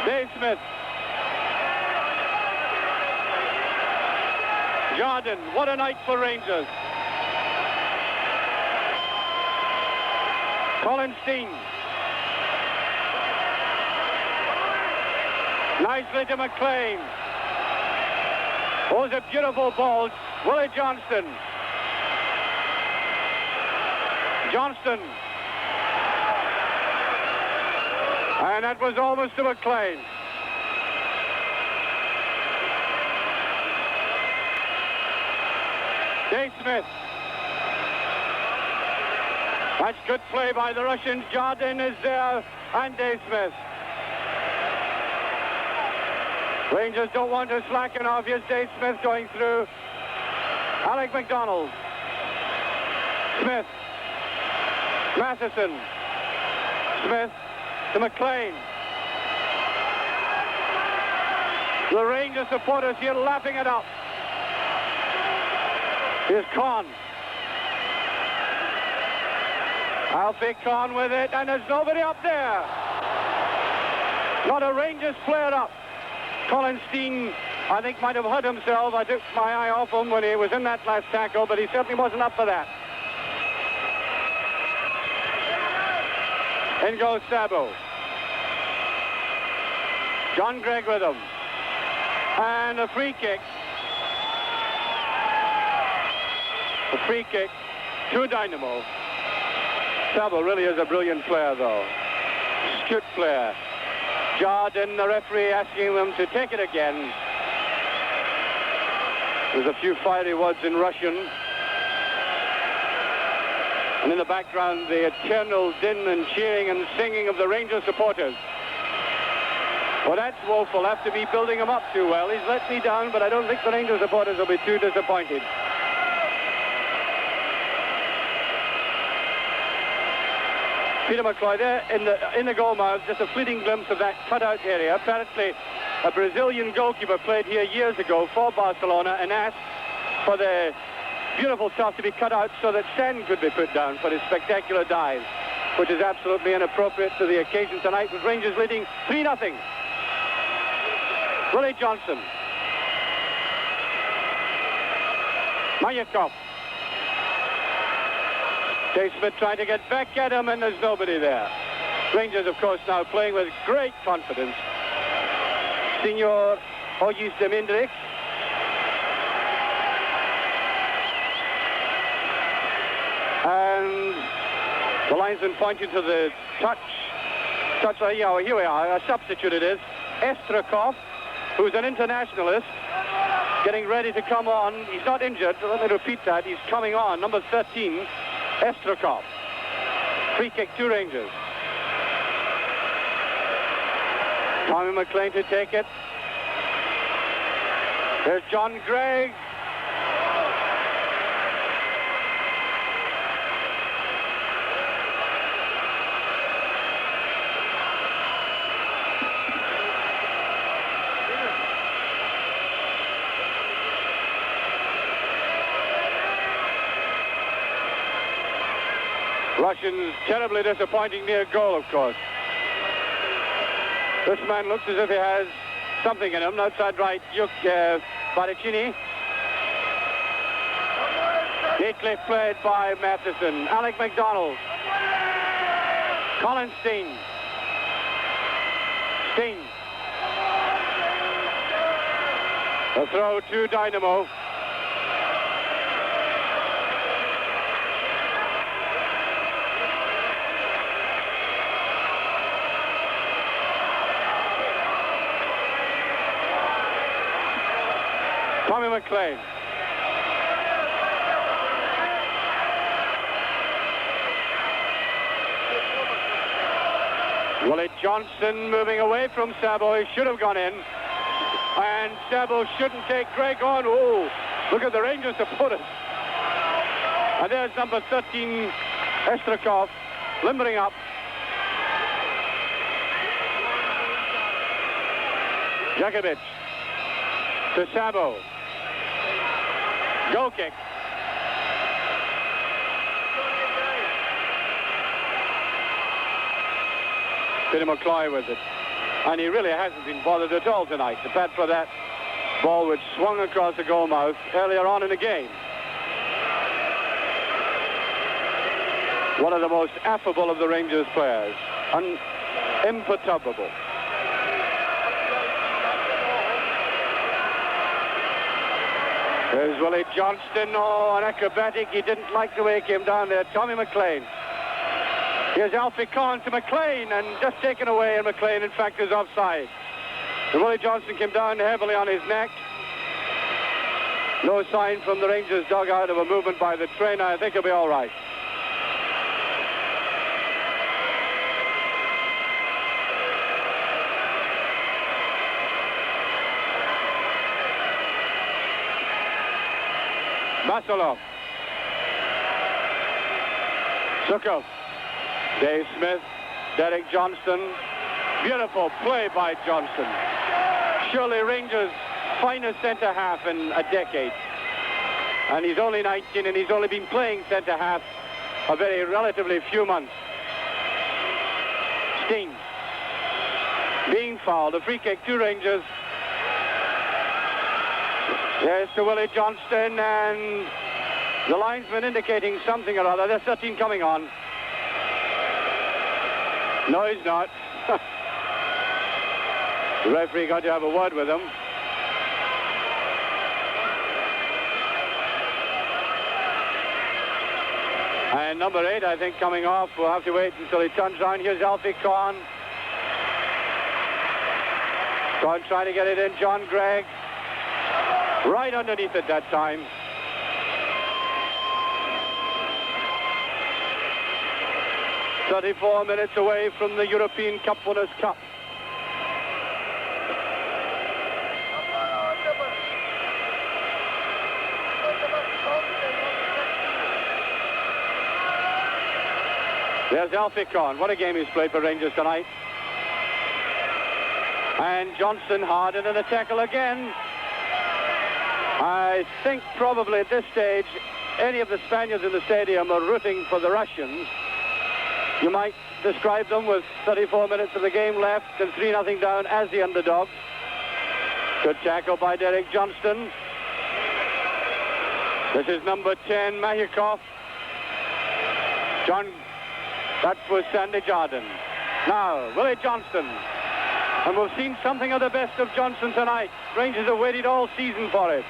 [SPEAKER 2] Dave Smith. Jordan, what a night for Rangers. Colin Steen. Nicely to McLean. Oh, it's a beautiful ball. Willie Johnston. Johnston. And that was almost to McLean. Dave Smith. That's good play by the Russians. Jordan is there, and Dave Smith. Rangers don't want to slacken off. Here's Dave Smith going through. Alec McDonald. Smith. Matheson. Smith to McLean. The Rangers supporters here lapping it up. Here's Con. Alfie Con with it, and there's nobody up there. Not a Rangers player up. Colin Steen, I think, might have hurt himself. I took my eye off him when he was in that last tackle, but he certainly wasn't up for that. In goes Sabo. John Gregg with him. And a free kick. A free kick to Dynamo. Sabo really is a brilliant player, though. Astute player. Jordan, the referee, asking them to take it again. There's a few fiery words in Russian. And in the background, the eternal din and cheering and singing of the Rangers supporters. Well, that's woeful. Have to be building him up too well. He's let me down, but I don't think the Rangers supporters will be too disappointed. Peter McCloy there in the goal mouth, just a fleeting glimpse of that cutout area. Apparently, a Brazilian goalkeeper played here years ago for Barcelona and asked for the Beautiful toss to be cut out so that Sen could be put down for his spectacular dive, which is absolutely inappropriate to the occasion tonight, with Rangers leading 3-0. Willie Johnson. Mayakov. Dave Smith trying to get back at him, and there's nobody there. Rangers, of course, now playing with great confidence. Signor Ogis Demindrik. And the linesman pointing to the touch. Yeah, here we are. A substitute it is. Estrakov, who's an internationalist, getting ready to come on. He's not injured. Let me repeat that. He's coming on. Number 13, Estrakov. Free kick to Rangers. Tommy McLean to take it. There's John Gregg. Russians terribly disappointing near goal, of course. This man looks as if he has something in him. Outside right, Baricini. Neatly played by Matheson. Alec MacDonald. Colin Steen. Steen. A throw to Dynamo. Tommy McLean. Willie Johnson moving away from Sabo. He should have gone in. And Sabo shouldn't take Greg on. Oh, look at the Rangers supporters. And there's number 13, Estrakov, limbering up. Jakovic to Sabo. Goal kick. Peter McCloy with it. And he really hasn't been bothered at all tonight, apart from that ball which swung across the goal mouth earlier on in the game. One of the most affable of the Rangers players. Imperturbable. There's Willie Johnston. Oh, an acrobatic. He didn't like the way he came down there. Tommy McLean. Here's Alfie Conn to McLean, and just taken away, and McLean, in fact, is offside. And Willie Johnson came down heavily on his neck. No sign from the Rangers dugout of a movement by the trainer. I think he'll be all right. Vasilov. Sukov. Dave Smith. Derek Johnston. Beautiful play by Johnston. Surely Rangers' finest centre-half in a decade. And he's only 19, and he's only been playing centre-half a very relatively few months. Steen. Being fouled. A free kick to Rangers. Yes, to Willie Johnston, and the linesman indicating something or other. There's 13 coming on. No, he's not. The referee got to have a word with him. And number 8, I think, coming off. We'll have to wait until he turns around. Here's Alfie Conn. Conn trying to get it in. John Gregg. Right underneath it that time. "34 minutes away from the European Cup Winners' Cup. There's Alfie Conn. What a game he's played for Rangers tonight. And Johnson hard into the tackle again. I think probably at this stage any of the Spaniards in the stadium are rooting for the Russians, you might describe them with 34 minutes of the game left and 3-0 down as the underdogs. Good tackle by Derek Johnston. This is number 10, Mahikov. That was Sandy Jardine. Now, Willie Johnston. And we've seen something of the best of Johnston tonight. Rangers have waited all season for it.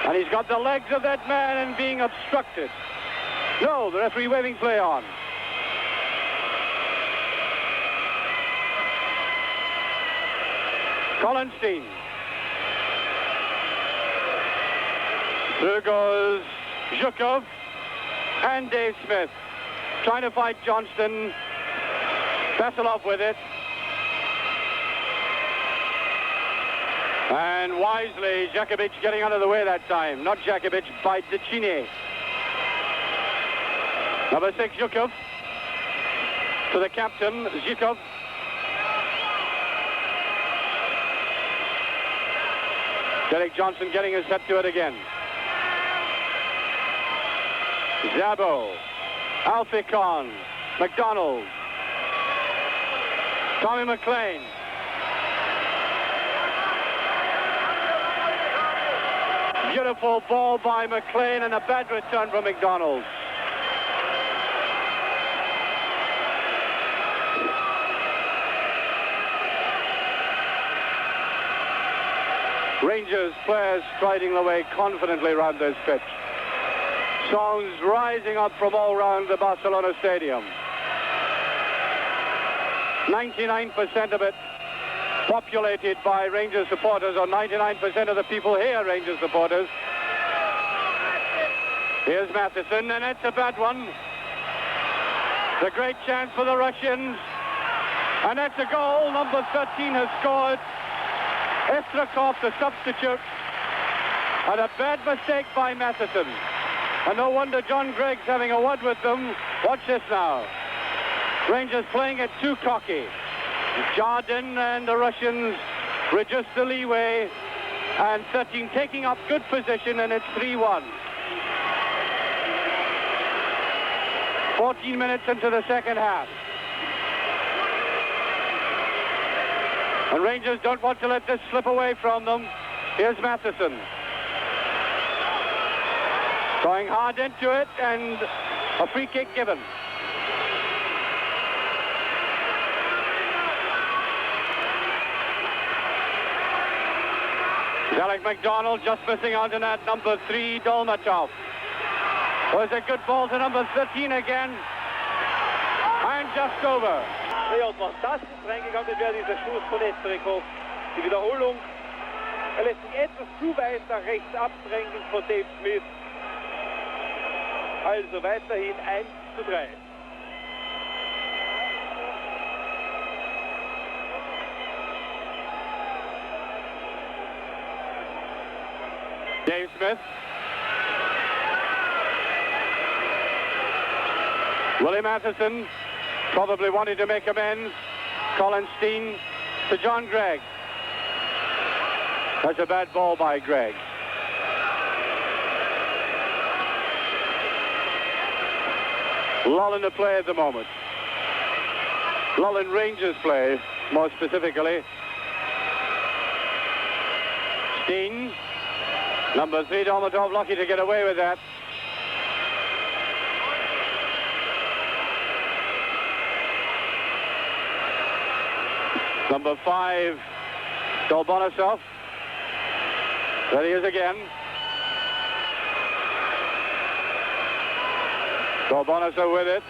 [SPEAKER 2] And he's got the legs of that man and being obstructed. No, the referee waving play on. Collinstein. Through goes Zhukov and Dave Smith. Trying to fight Johnston. Veselov with it. And wisely, Jakovic getting out of the way that time. Not Jakovic, by Decine. Number 6, Zhukov. To the captain, Zhukov. Derek Johnson getting his set to it again. Zabo. Alfie Kahn. McDonald. Tommy McLean. Beautiful ball by McLean and a bad return from McDonald. Rangers players striding their way confidently around this pitch. Songs rising up from all around the Barcelona stadium. 99% of it populated by Rangers supporters, or 99% of the people here Rangers supporters. Here's Matheson, and it's a bad one. It's a great chance for the Russians. And that's a goal. Number 13 has scored. Estrakov, the substitute. And a bad mistake by Matheson. And no wonder John Gregg's having a word with them. Watch this now. Rangers playing it too cocky. Jardine and the Russians reduce the leeway. And 13 taking up good position, and it's 3-1. 14 minutes into the second half. And Rangers don't want to let this slip away from them. Here's Matheson. Going hard into it, and a free kick given. Alec McDonald just missing out on that. Number 3, Dolmatov. Was a good ball to number 13 again. And just over.
[SPEAKER 1] Ja, und was das ist reingegangen wäre, dieser Schuss von Estrakov. Die Wiederholung. Er lässt sich etwas zu weit nach rechts abdrängen von Dave Smith. Also weiterhin 1:3.
[SPEAKER 2] Dave Smith. Willie Matheson probably wanting to make amends. Collinstein to John Gregg. That's a bad ball by Gregg. Lull in the play at the moment. Lull in Rangers play, more specifically. Steen. Number 3, Dolmatov, lucky to get away with that. Number 5, Dolbonisov. There he is again. Dolbonisov with it.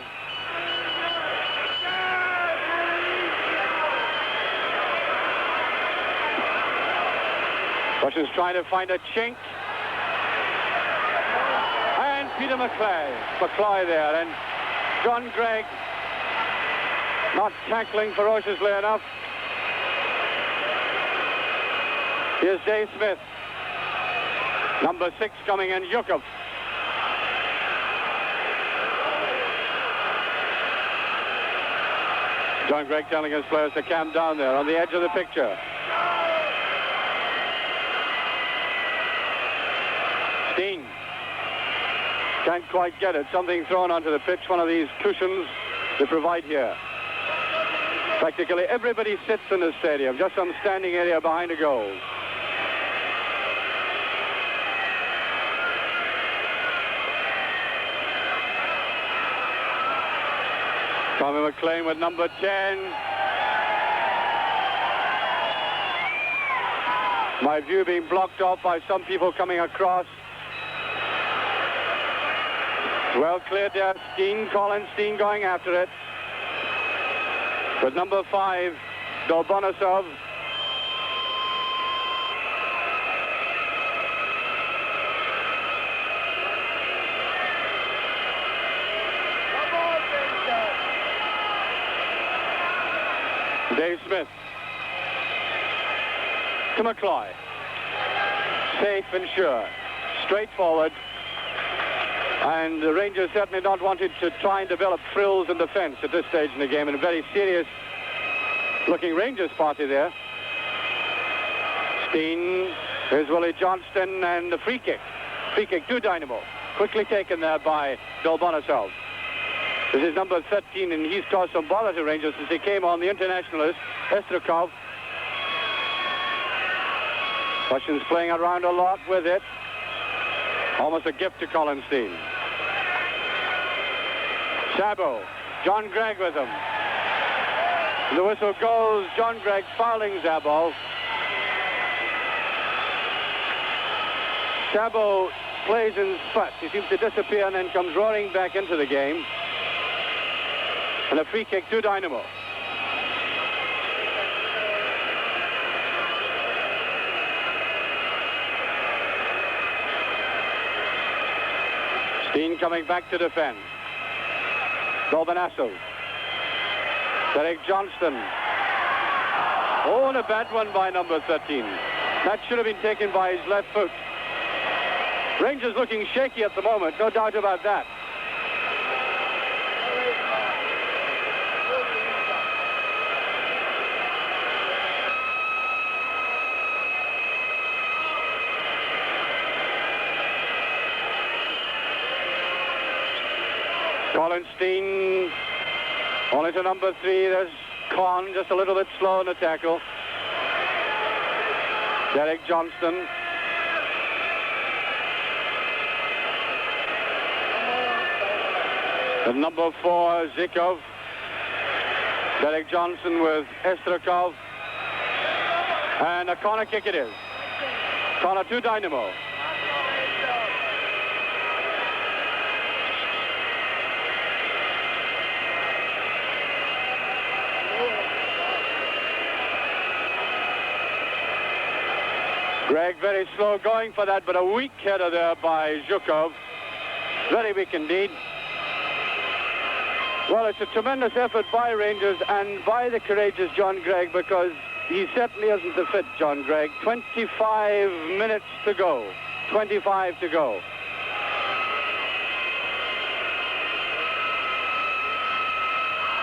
[SPEAKER 2] Russians trying to find a chink. And Peter McCloy there. And John Gregg not tackling ferociously enough. Here's Dave Smith. Number 6 coming in, Zhukov. John Gregg telling his players to calm down there on the edge of the picture. Steen can't quite get it. Something thrown onto the pitch, one of these cushions they provide here. Practically everybody sits in the stadium, just some standing area behind the goals. Tommy McLean with number 10. My view being blocked off by some people coming across. Well cleared there. Steen, Colin Steen going after it. With number 5, Dolbonisov. Dave Smith to McCloy. Safe and sure. Straightforward. And the Rangers certainly not wanted to try and develop frills in defence at this stage in the game. And a very serious looking Rangers party there. Steen, here's Willie Johnston, and the free kick. Free kick to Dynamo. Quickly taken there by Dolbonisov. This is number 13, and he's caused some bother to Rangers since he came on, the internationalist, Estrakov. Russians playing around a lot with it. Almost a gift to Colin Steen. Sabo, John Gregg with him. The whistle goes, John Gregg fouling Zabo. Sabo plays in spurts. He seems to disappear and then comes roaring back into the game. And a free kick to Dynamo. Steen coming back to defend. Dolbonisov. Derek Johnston. Oh, and a bad one by number 13. That should have been taken by his left foot. Rangers looking shaky at the moment, no doubt about that. Colin Steen, only to number 3. There's Conn, just a little bit slow in the tackle. Derek Johnston. And number 4, Zykov. Derek Johnson with Estrakov. And a corner kick it is. Corner to Dynamo. Gregg very slow going for that, but a weak header there by Zhukov. Very weak indeed. Well, it's a tremendous effort by Rangers and by the courageous John Gregg, because he certainly isn't the fit John Gregg. 25 minutes to go. 25 to go.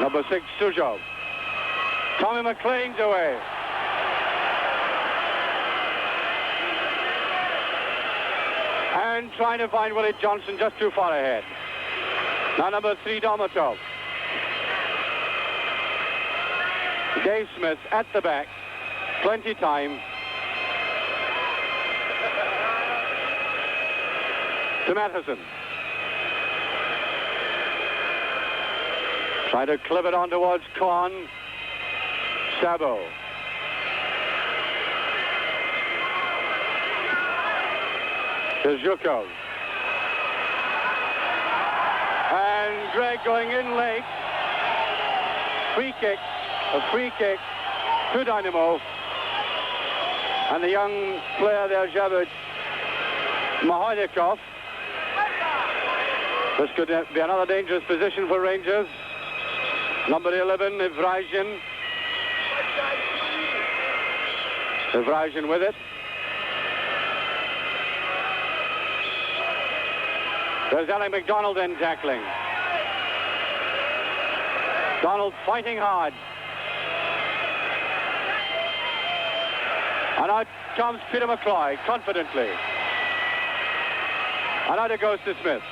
[SPEAKER 2] Number 6, Sujov. Tommy McLean's away. And trying to find Willie Johnson just too far ahead. Now number 3, Domatov. Dave Smith at the back. Plenty time. To Matheson. Trying to clip it on towards Conn. Sabo. To Zhukov. And Gregg going in late. Free kick. A free kick to Dynamo. And the young player there, Javed Mahonikov. This could be another dangerous position for Rangers. Number 11, Evrazhin. Evrazhin with it. There's Alec MacDonald then tackling. Donald fighting hard. And out comes Peter McCloy confidently. And out it goes to Smith.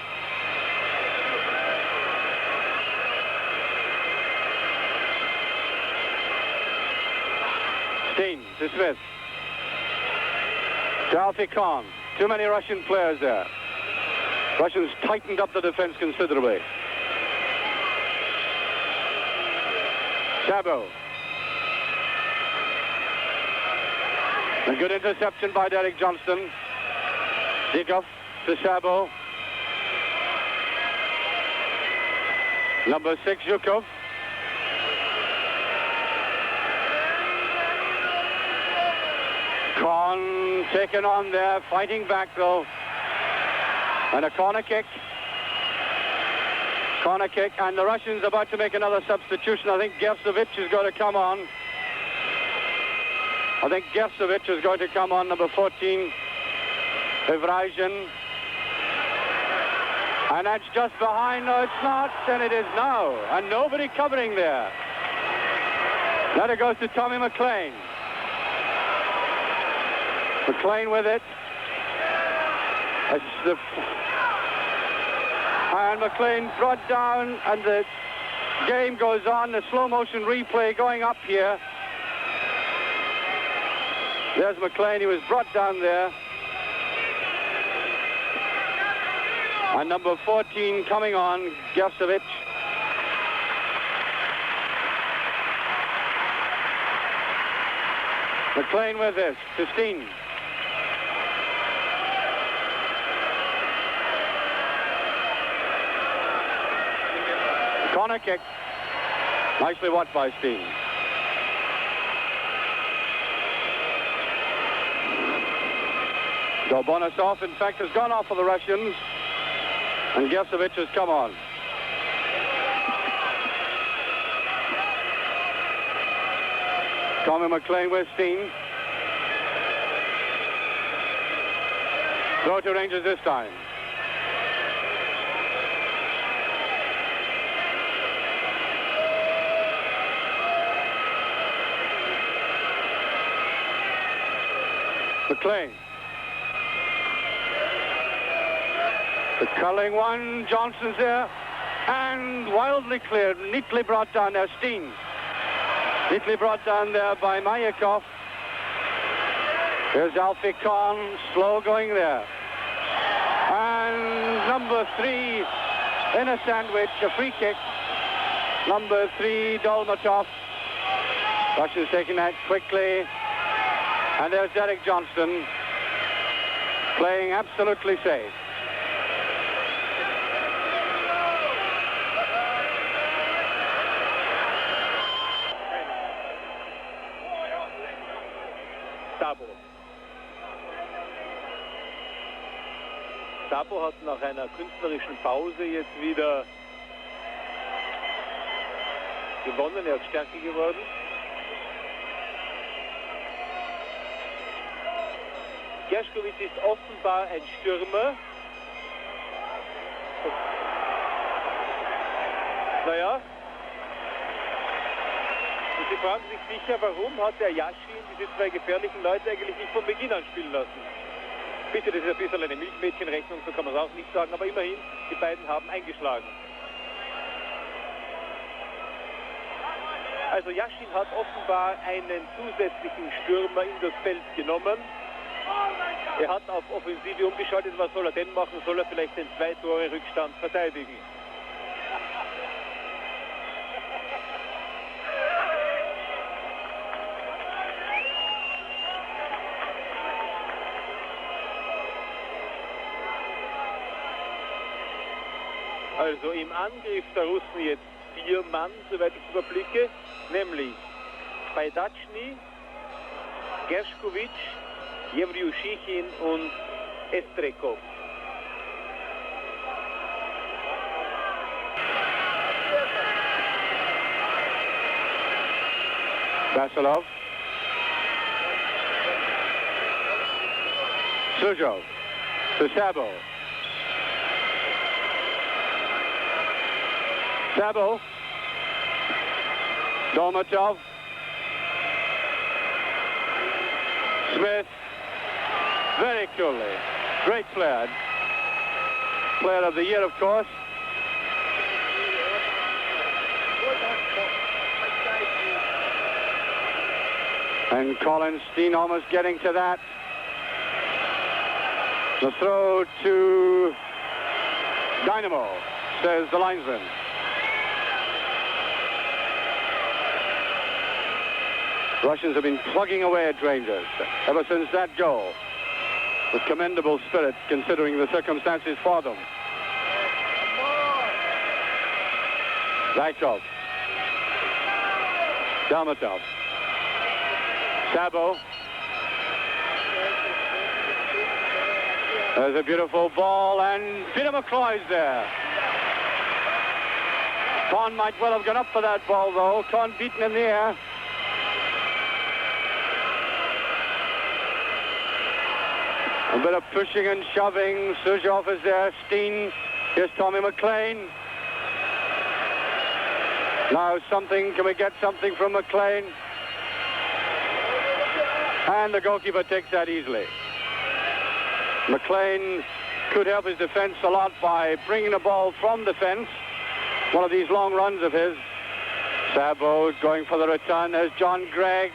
[SPEAKER 2] Steen to Smith. To Alfie Khan. Too many Russian players there. Russians tightened up the defense considerably. Sabo. A good interception by Derek Johnston. Zikov to Sabo. Number 6, Zhukov. Khan taken on there, fighting back though. And a corner kick. Corner kick, and the Russians about to make another substitution. I think Gersovic is going to come on. Gersovic is going to come on, number 14, Evrazin. And that's just behind. No, it's not, and it is now. And nobody covering there. Now it goes to Tommy McLean. McLean with it. And McLean brought down, and the game goes on. The slow motion replay going up here. There's McLean. He was brought down there. And number 14 coming on, Gersovic. McLean with this to Steen. Corner kick. Nicely watched by Steen. Gorbonosov, in fact, has gone off for the Russians. And Gersovic has come on. Tommy McLean with Steen. Throw to Rangers this time. McLean. The culling one, Johnson's there, and wildly cleared, neatly brought down there, Steen. Neatly brought down there by Mayakov. Here's Alfie Khan, slow going there. And number 3 in a sandwich, a free kick. Number 3, Dolmatov. Russians taking that quickly. And there's Derek Johnston playing absolutely safe.
[SPEAKER 1] Sabo hat nach einer künstlerischen Pause jetzt wieder gewonnen, er ist stärker geworden. Gershkovic ist offenbar ein Stürmer. Naja. Und Sie fragen sich sicher, warum hat der Yashin diese zwei gefährlichen Leute eigentlich nicht von Beginn an spielen lassen. Bitte, das ist ein bisschen eine Milchmädchenrechnung, so kann man es auch nicht sagen, aber immerhin, die beiden haben eingeschlagen. Also Yashin hat offenbar einen zusätzlichen Stürmer in das Feld genommen. Er hat auf Offensive umgeschaltet. Was soll er denn machen? Soll er vielleicht den 2-Tore-Rückstand verteidigen? Also im Angriff der Russen jetzt 4 Mann, soweit ich überblicke, nämlich Bajdatschny, Gershkovic, Jevriushichin und Estrekov.
[SPEAKER 2] Vasilov. Suzhov to Sabo. Sabo. Dolmatov. Smith. Very coolly. Great player. Player of the Year, of course. And Colin Steen almost getting to that. The throw to Dynamo, says the linesman. Russians have been plugging away at Rangers ever since that goal, with commendable spirit considering the circumstances for them. Zykov, Dalmatov, Sabo. There's a beautiful ball, and Peter McCloy's there. Con might well have gone up for that ball, though. Con beaten in the air. A bit of pushing and shoving. Suzhov is there. Steen. Here's Tommy McLean. Now something. Can we get something from McLean? And the goalkeeper takes that easily. McLean could help his defense a lot by bringing the ball from defense. One of these long runs of his. Sabo going for the return. There's John Gregg.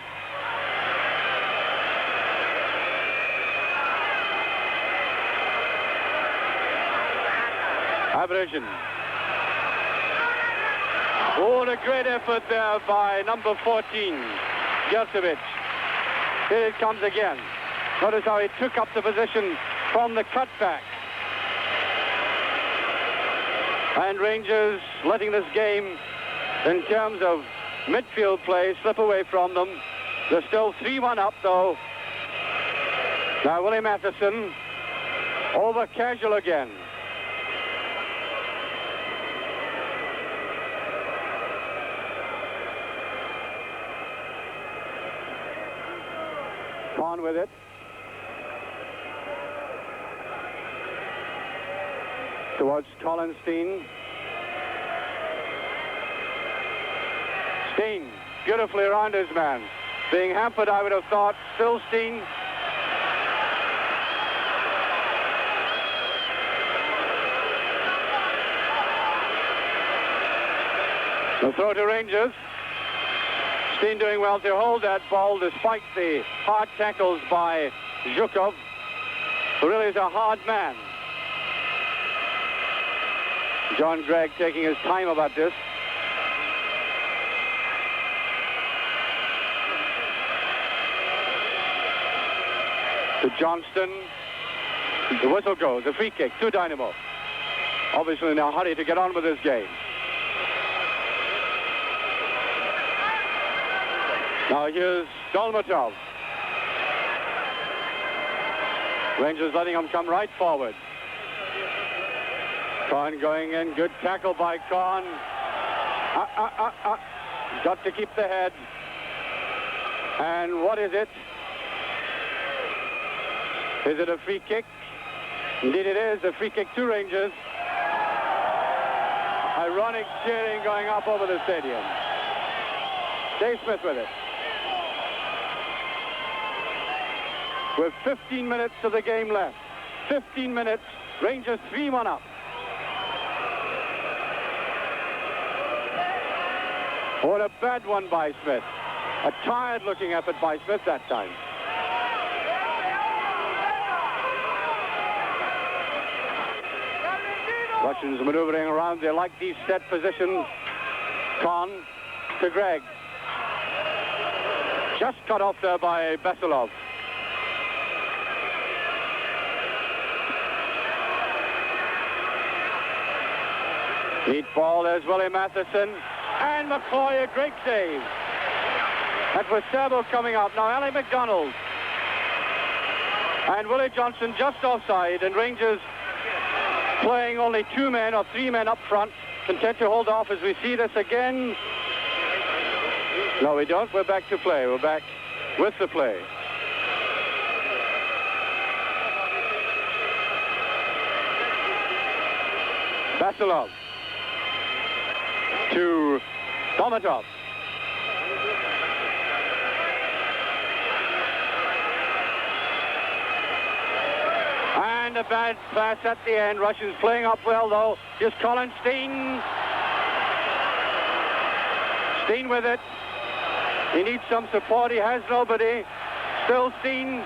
[SPEAKER 2] Aberration. Oh, what a great effort there by number 14, Gershevich. Here it comes again. Notice how he took up the position from the cutback. And Rangers letting this game, in terms of midfield play, slip away from them. They're still 3-1 up, though. Now Willie Matheson over casual again. On with it. Towards Colin Steen. Steen, beautifully around his man. Being hampered, I would have thought. Still Steen. The throw to Rangers. Steen doing well to hold that ball despite the hard tackles by Zhukov, who really is a hard man. John Gregg taking his time about this. To Johnston. The whistle goes. A free kick to Dynamo. Obviously in a hurry to get on with this game. Now here's Dalmatov. Rangers letting him come right forward. Con going in. Good tackle by Con. Got to keep the head. And what is it? Is it a free kick? Indeed it is. A free kick to Rangers. Ironic cheering going up over the stadium. Dave Smith with it. With 15 minutes of the game left. 15 minutes. Rangers 3-1 up. What a bad one by Smith. A tired-looking effort by Smith that time. Russians maneuvering around. They like these set positions. Con to Gregg. Just cut off there by Basilov. Neat ball. There's Willie Matheson. And McCloy, a great save. That was Sabo coming up. Now Ali McDonald. And Willie Johnson just offside. And Rangers playing only 2 men or 3 men up front. Content to hold off as we see this again. No, we don't. We're back to play. We're back with the play. Basilov. To Dalmatov. And And a bad pass at the end. Russians playing up well, though. Here's Colin Steen. Steen with it. He needs some support. He has nobody. Still Steen.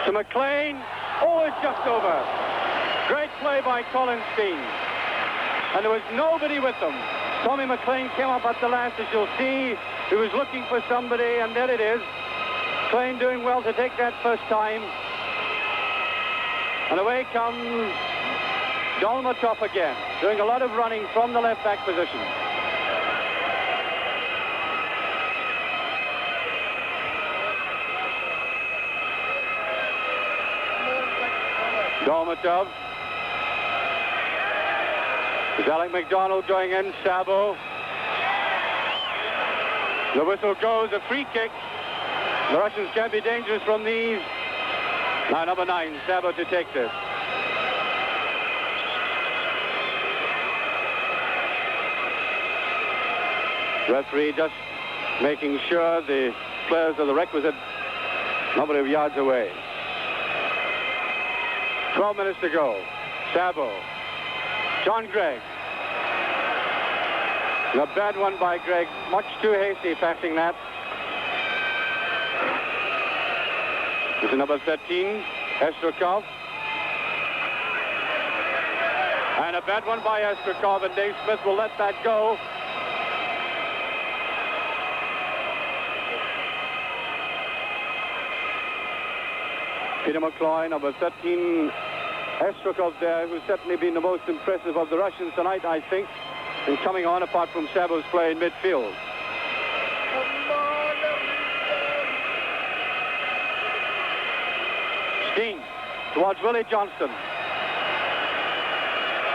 [SPEAKER 2] To McLean. Oh, it's just over. Great play by Colin Steen. And there was nobody with them. Tommy McLean came up at the last, as you'll see. He was looking for somebody, and there it is. McLean doing well to take that first time. And away comes Dolmatov again, doing a lot of running from the left-back position. Dolmatov. There's Alec MacDonald going in, Sabo. The whistle goes, a free kick. The Russians can be dangerous from these. Now number 9, Sabo to take this. Referee just making sure the players are the requisite number of yards away. 12 minutes to go. Sabo. John Gregg. A bad one by Gregg. Much too hasty passing that. This is number 13, Estrukov. And a bad one by Estrukov, and Dave Smith will let that go. Peter McCloy, number 13, Estrukov there, who's certainly been the most impressive of the Russians tonight, I think, in coming on apart from Sabo's play in midfield. Steen towards Willie Johnston.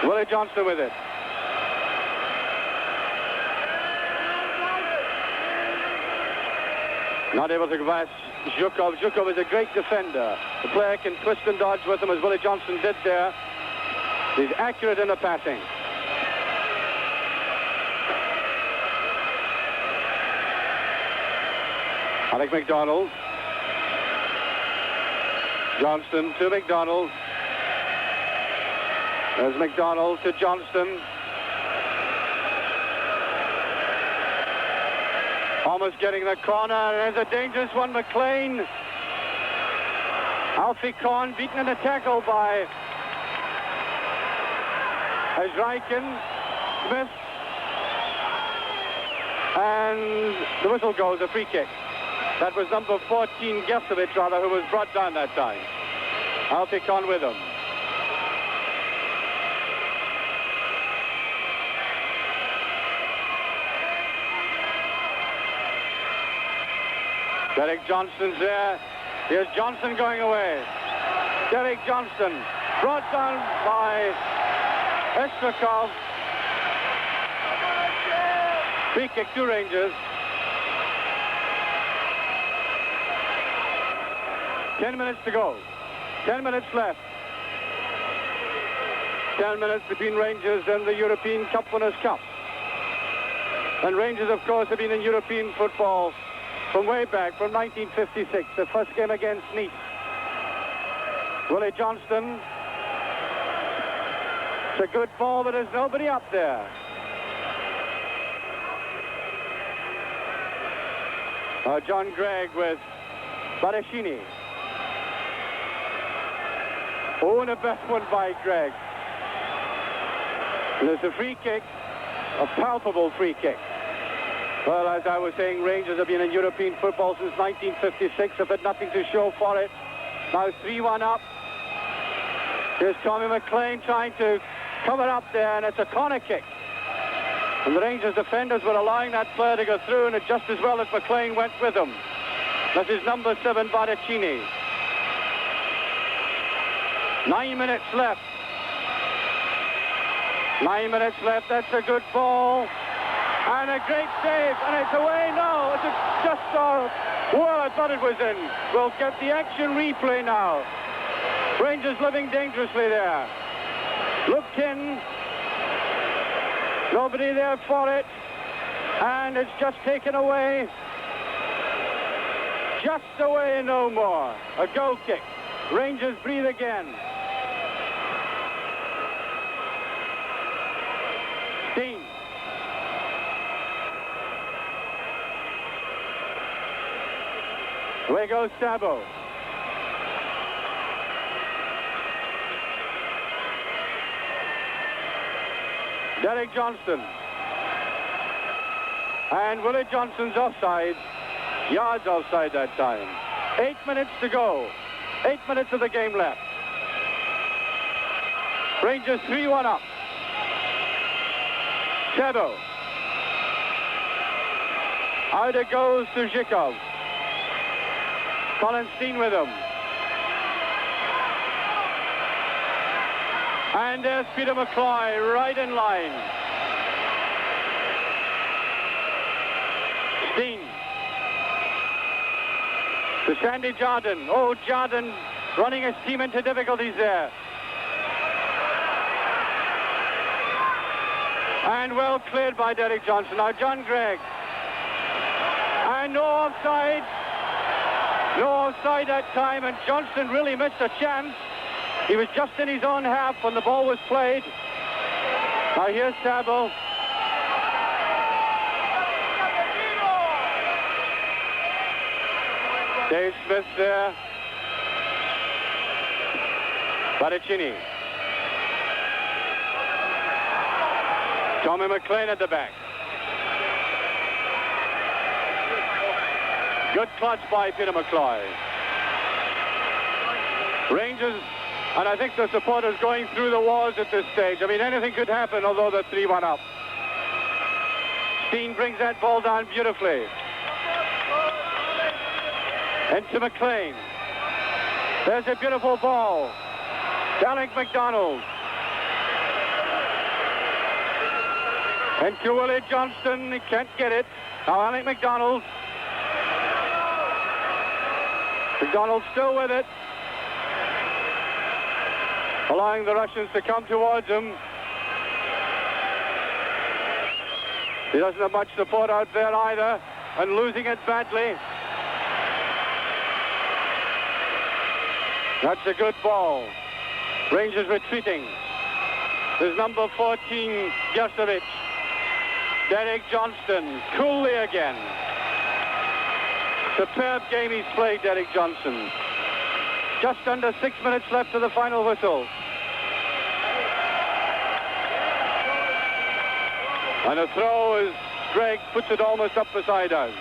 [SPEAKER 2] Willie Johnston with it. Not able to pass Zhukov. Zhukov is a great defender. The player can twist and dodge with him, as Willie Johnston did there. He's accurate in the passing. Alec MacDonald. Johnston to MacDonald. There's MacDonald to Johnston. Almost getting the corner. There's a dangerous one, McLean. Alfie Korn beaten in a tackle by Azraikin. Smith. And the whistle goes, a free kick. That was number 14, Gersovich, rather, who was brought down that time. Alfie Korn with him. Derek Johnston's there. Here's Johnson going away. Derek Johnston brought down by Estrukov. Free kick to Rangers. 10 minutes to go. 10 minutes left. 10 minutes between Rangers and the European Cup Winners' Cup. And Rangers, of course, have been in European football from way back, from 1956, the first game against Nice. Willie Johnston. It's a good ball, but there's nobody up there. John Gregg with Badashini. Oh, and a bad one by Gregg. And there's a free kick, a palpable free kick. Well, as I was saying, Rangers have been in European football since 1956. Have had nothing to show for it. Now 3-1 up. Here's Tommy McLean trying to cover up there, and it's a corner kick. And the Rangers defenders were allowing that player to go through, and it just as well as McLean went with him. This is number 7, Badacini. 9 minutes left. 9 minutes left. That's a good ball. And a great save, and it's away now. It's just well, I thought it was in. We'll get the action replay now. Rangers living dangerously there. Looked in. Nobody there for it. And it's just taken away. Just away, no more. A goal kick. Rangers breathe again. Steen. Away goes Sabo. Derek Johnston. And Willie Johnston's offside. Yards offside that time. 8 minutes to go. 8 minutes of the game left. Rangers 3-1 up. Sabo. Out it goes to Zhikov. Colin Steen with him. And there's Peter McCloy right in line. Steen. To Sandy Jardine. Oh, Jardine running his team into difficulties there. And well cleared by Derek Johnson. Now John Gregg. And no offside. No offside that time, and Johnston really missed a chance. He was just in his own half when the ball was played. Now here's Sabo. Dave Smith there. Baricini. Tommy McLean at the back. Good clutch by Peter McCloy. Rangers, and I think the supporters going through the walls at this stage. I mean, anything could happen, although they're 3-1 up. Steen brings that ball down beautifully. Into McLean. There's a beautiful ball. Alec McDonald. Into Willie Johnston. He can't get it. Now Alec McDonald. McDonald still with it. Allowing the Russians to come towards him. He doesn't have much support out there either, and losing it badly. That's a good ball. Rangers retreating. There's number 14, Gersovic. Derek Johnston, coolly again. Superb game he's played, Derek Johnson. Just under 6 minutes left to the final whistle. And a throw as Gregg puts it almost up beside us.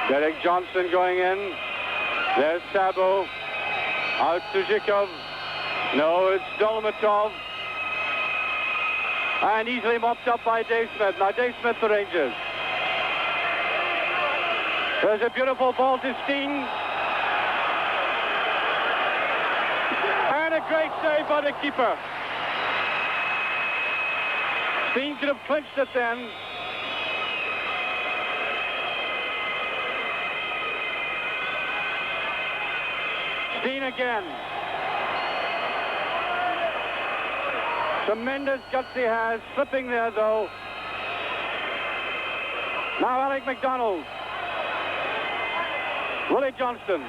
[SPEAKER 2] Derek Johnson going in. There's Sabo. Out to Zhikov. No, it's Dolmatov. And easily mopped up by Dave Smith. Now Dave Smith for Rangers. There's a beautiful ball to Steen. And a great save by the keeper. Steen could have clinched it then. Steen again. Tremendous guts he has, slipping there though. Now Alec McDonald. Willie Johnston.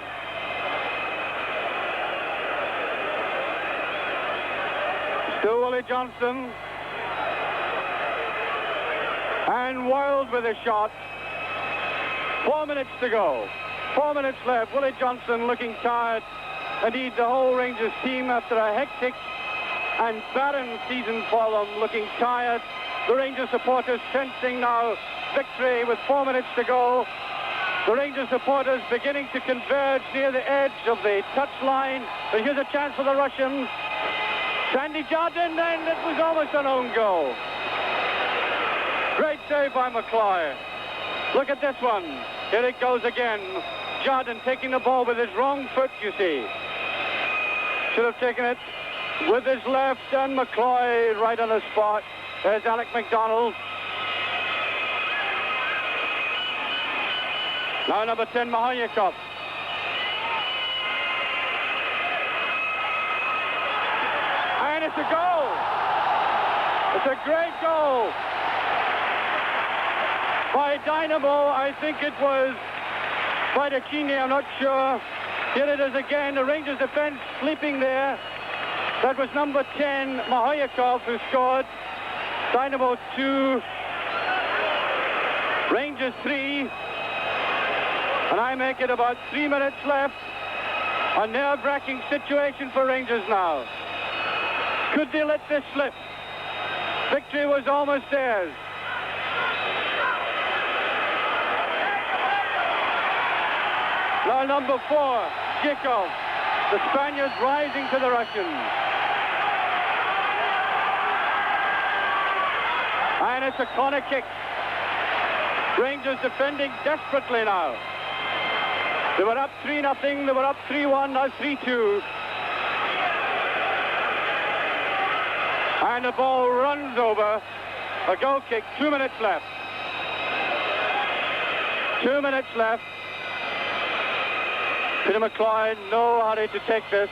[SPEAKER 2] Still Willie Johnston. And Wild with a shot. 4 minutes to go. 4 minutes left. Willie Johnston looking tired. Indeed, the whole Rangers team after a hectic and barren season for them, looking tired. The Rangers supporters sensing now victory with 4 minutes to go. The Rangers supporters beginning to converge near the edge of the touch line. But here's a chance for the Russians. Sandy Jardine, and it was almost an own goal. Great save by McCloy. Look at this one. Here it goes again. Jardine taking the ball with his wrong foot, you see. Should have taken it with his left, and McCloy right on the spot. There's Alec McDonald. Now number 10, Mahonyakov. And it's a goal. It's a great goal by Dynamo. I think it was by Dakini, I'm not sure. Here it is again, the Rangers defense sleeping there. That was number 10, Mahoyakov, who scored. Dynamo 2, Rangers 3. And I make it about 3 minutes left. A nerve-wracking situation for Rangers now. Could they let this slip? Victory was almost theirs. Now number 4, Zhikov. The Spaniards rising to the Russians. And it's a corner kick. Rangers defending desperately now. They were up 3-0, they were up 3-1, now 3-2. And the ball runs over. A goal kick, 2 minutes left. 2 minutes left. Peter McLeod, no hurry to take this.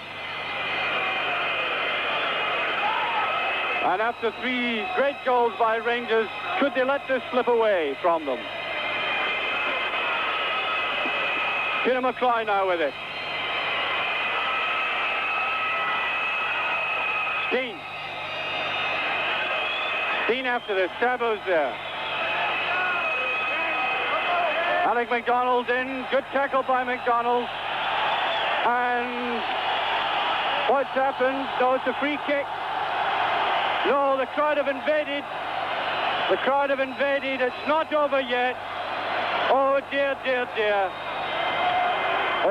[SPEAKER 2] And after 3 great goals by Rangers, could they let this slip away from them? Peter McLeod now with it. Steen. Steen after this. Sabo's there. Alec MacDonald in. Good tackle by MacDonald. And what's happened? No, it's a free kick. No, the crowd have invaded. The crowd have invaded. It's not over yet. Oh, dear, dear, dear.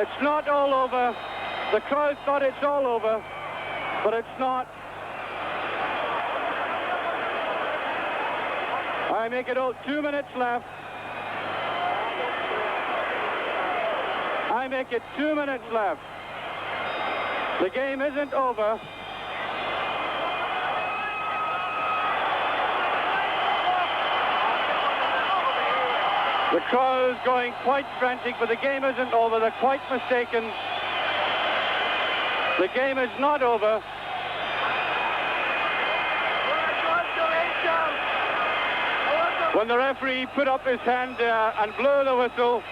[SPEAKER 2] It's not all over. The crowd thought it's all over, but it's not. I make it 2 minutes left. I make it 2 minutes left. The game isn't over. The crowd's going quite frantic, but the game isn't over. They're quite mistaken. The game is not over. When the referee put up his hand there and blew the whistle,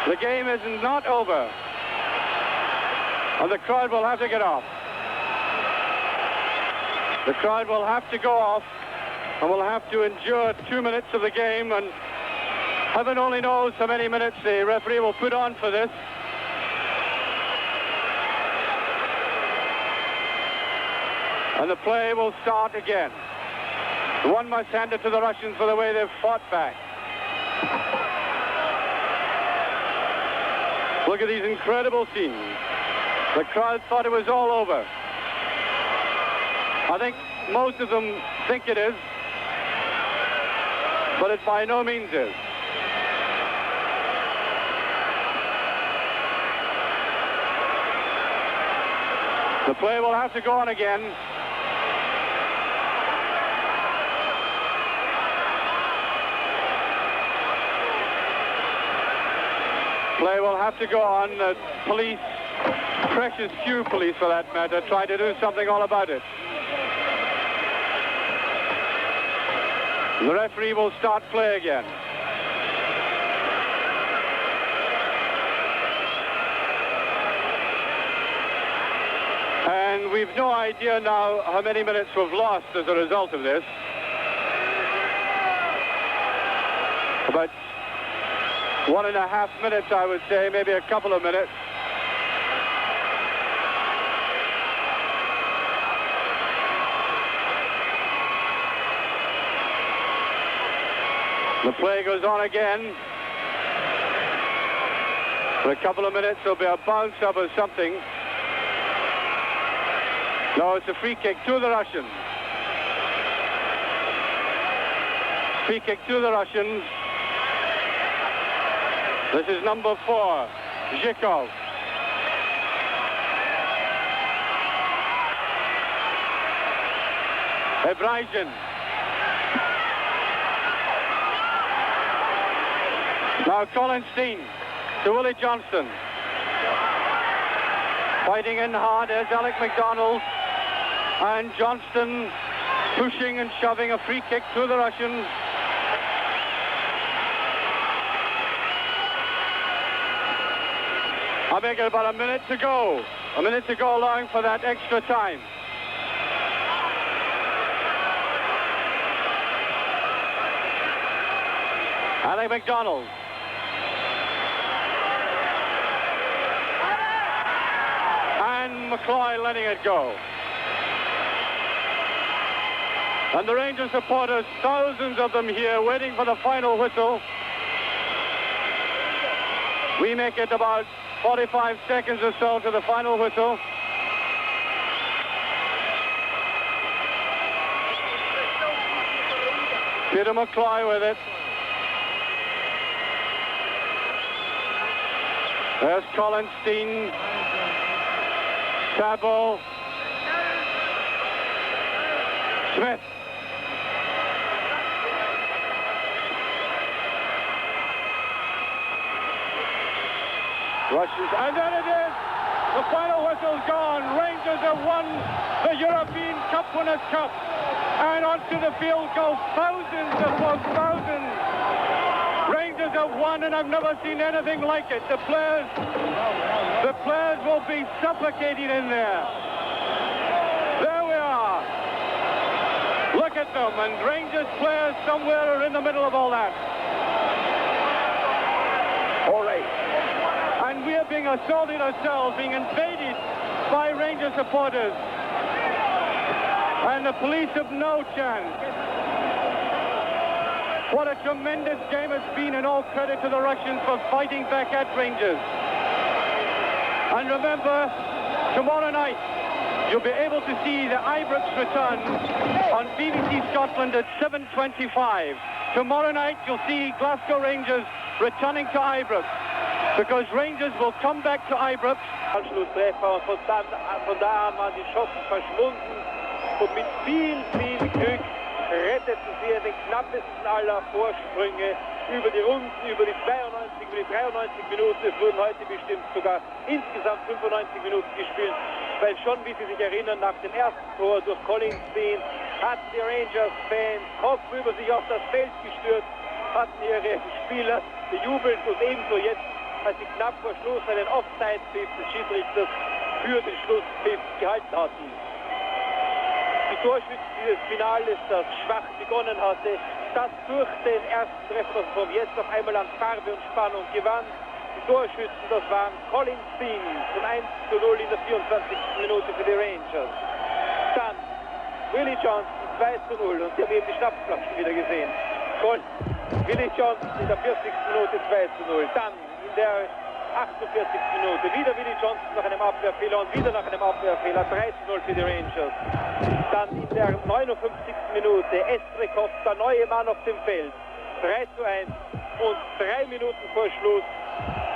[SPEAKER 2] the game is not over. And the crowd will have to get off. The crowd will have to go off and will have to endure 2 minutes of the game, and heaven only knows how many minutes the referee will put on for this. And the play will start again. One must hand it to the Russians for the way they've fought back. Look at these incredible scenes. The crowd thought it was all over. I think most of them think it is, but it by no means is. The play will have to go on again. Play will have to go on. Police, precious few police for that matter, try to do something all about it. The referee will start play again. And we've no idea now how many minutes we've lost as a result of this. About 1.5 minutes, I would say, maybe a couple of minutes. The play goes on again. For a couple of minutes, there'll be a bounce up or something. No, it's a free kick to the Russians. Free kick to the Russians. This is number 4, Zhikov. Ebrajin. Now Colin Steen to Willie Johnston. Fighting in hard as Alec MacDonald, and Johnston pushing and shoving a free kick to the Russians. I think about a minute to go. A minute to go, allowing for that extra time. Alec MacDonald. And McCloy letting it go. And the Rangers supporters, thousands of them here, waiting for the final whistle. We make it about 45 seconds or so to the final whistle. Peter McCloy with it. There's Colin Steen. Sabo. Smith. Rushes, and then it is! The final whistle's gone. Rangers have won the European Cup Winners' Cup. And onto the field go thousands upon thousands. Rangers have won, and I've never seen anything like it. The players will be suffocating in there. There we are. Look at them, and Rangers players somewhere are in the middle of all that.
[SPEAKER 1] All right.
[SPEAKER 2] And we are being assaulted ourselves, being invaded by Rangers supporters. And the police have no chance. What a tremendous game it's been, and all credit to the Russians for fighting back at Rangers. And remember, tomorrow night, you'll be able to see the Ibrox return on BBC Scotland at 7:25. Tomorrow night, you'll see Glasgow Rangers returning to Ibrox, because Rangers will come back to Ibrox.
[SPEAKER 1] Anschlusstreffer, und von da an waren die Schotten verschwunden, und mit viel, viel Glück retteten sie den knappesten aller Vorsprünge über die Runden, über die 92, über die 93 Minuten. Es wurden heute bestimmt sogar insgesamt 95 Minuten gespielt, weil schon, wie Sie sich erinnern, nach dem ersten Tor durch Colin Steen hatten die Rangers-Fans Kopf über sich auf das Feld gestürzt, hatten ihre Spieler bejubelt, und ebenso jetzt, als sie knapp vor Schluss einen Offside-Pfiff des Schiedsrichters für den Schlusspfiff gehalten hatten. Die Torschützen dieses Finales, das schwach begonnen hatte, das durch den ersten Treffer vom jetzt auf einmal an Farbe und Spannung gewann. Die Torschützen, das waren Colin Steen zum 1:0 in der 24. Minute für die Rangers. Dann Willie Johnson 2:0, und Sie haben eben die Schnapsflaschen wieder gesehen. Willie Johnson in der 40. Minute 2:0. Dann in der 48. Minute wieder Willie Johnson nach einem Abwehrfehler und wieder nach einem Abwehrfehler 3:0 für die Rangers. Dann in der 59. Minute Estrekov, der neue Mann auf dem Feld, 3:1, und 3 Minuten vor Schluss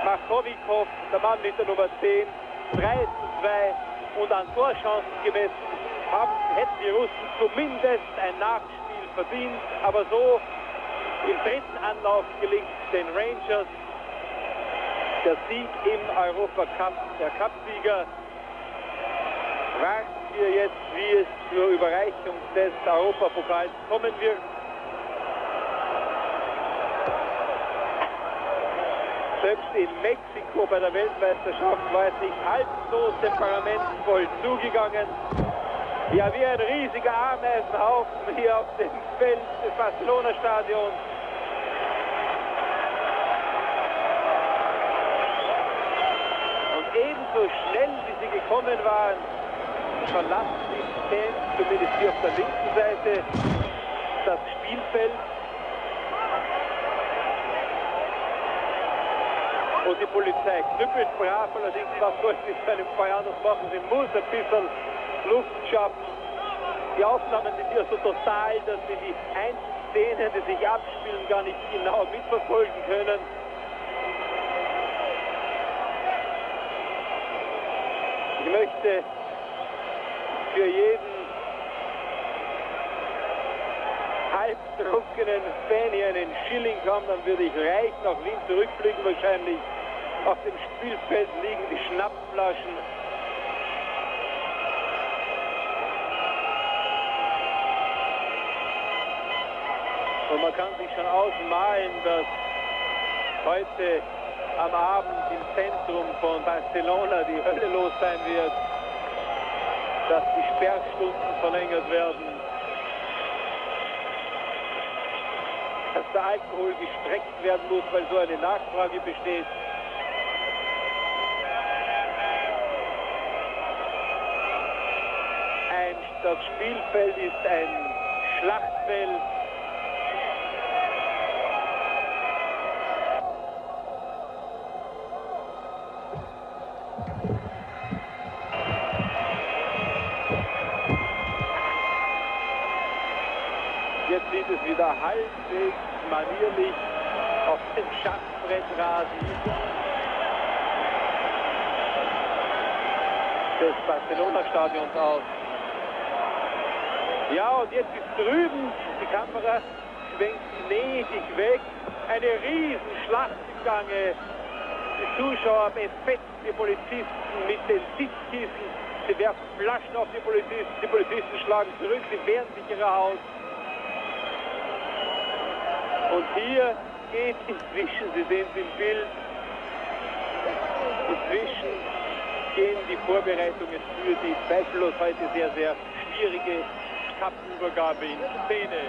[SPEAKER 1] Machovikov, der Mann mit der Nummer 10, 3:2, und an Torchancen gemessen hätten die Russen zumindest ein Nachspiel verdient, aber so im dritten Anlauf gelingt den Rangers der Sieg im Europacup. Der Cupsieger. Warten wir jetzt, wie es zur Überreichung des Europapokals kommen wird. Selbst in Mexiko bei der Weltmeisterschaft war es nicht halb so temperamentvoll zugegangen. Ja, wie ein riesiger Ameisenhaufen hier auf dem Feld des Barcelona-Stadions. Und ebenso schnell, wie sie gekommen waren, verlassen die Fans, zumindest hier auf der linken Seite, das Spielfeld. Und die Polizei knüppelt brav, allerdings was soll sie mit einem Fall anders machen? Sie muss ein bisschen Luft schaffen. Die Aufnahmen sind hier so total, dass sie die Einzelszenen, die sich abspielen, gar nicht genau mitverfolgen können. Ich möchte für jeden halbtrunkenen Fan hier einen Schilling haben, dann würde ich reich nach Wien zurückfliegen wahrscheinlich. Auf dem Spielfeld liegen die Schnapsflaschen. Und man kann sich schon ausmalen, dass heute am Abend im Zentrum von Barcelona die Hölle los sein wird, dass die Sperrstunden verlängert werden, dass der Alkohol gestreckt werden muss, weil so eine Nachfrage besteht. Das Spielfeld ist ein Schlachtfeld. Jetzt sieht es wieder halbwegs manierlich auf dem Schachbrettrasen des Barcelona-Stadions aus. Ja, und jetzt ist drüben, die Kamera schwenkt gnädig weg, eine Riesenschlacht im Gange. Die Zuschauer befetzen die Polizisten mit den Sitzkissen, sie werfen Flaschen auf die Polizisten schlagen zurück, sie wehren sich ihrer Haus. Und hier geht inzwischen, Sie sehen es im Bild, inzwischen gehen die Vorbereitungen für die zweifellos heute sehr, sehr schwierige Cup-Übergabe in Szene.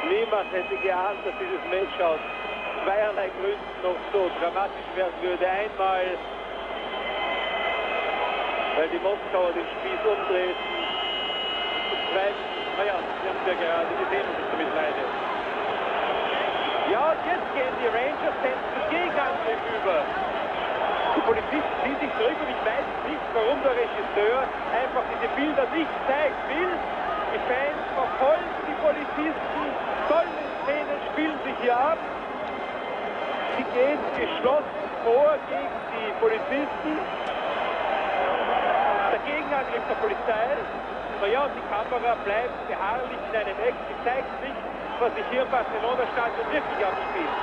[SPEAKER 1] Niemand hätte geahnt, dass dieses Match aus zweierlei Gründen noch so dramatisch werden würde. Einmal, weil die Moskauer den Spieß umdrehten. Und zweitens, naja, Sie haben es ja gerade gesehen, was ich damit leide. Ja, und jetzt gehen die Rangers zum Gegenangriff über. Die Polizisten ziehen sich zurück und ich weiß nicht, warum der Regisseur einfach diese Bilder nicht zeigen will. Die Fans verfolgen die Polizisten, Szenen spielen sich hier ab. Sie gehen geschlossen vor gegen die Polizisten. Der Gegenangriff der Polizei. Naja, und die Kamera bleibt beharrlich in einem Eck. Sie zeigt nicht, was sich hier im Barcelona-Stadion wirklich abspielt.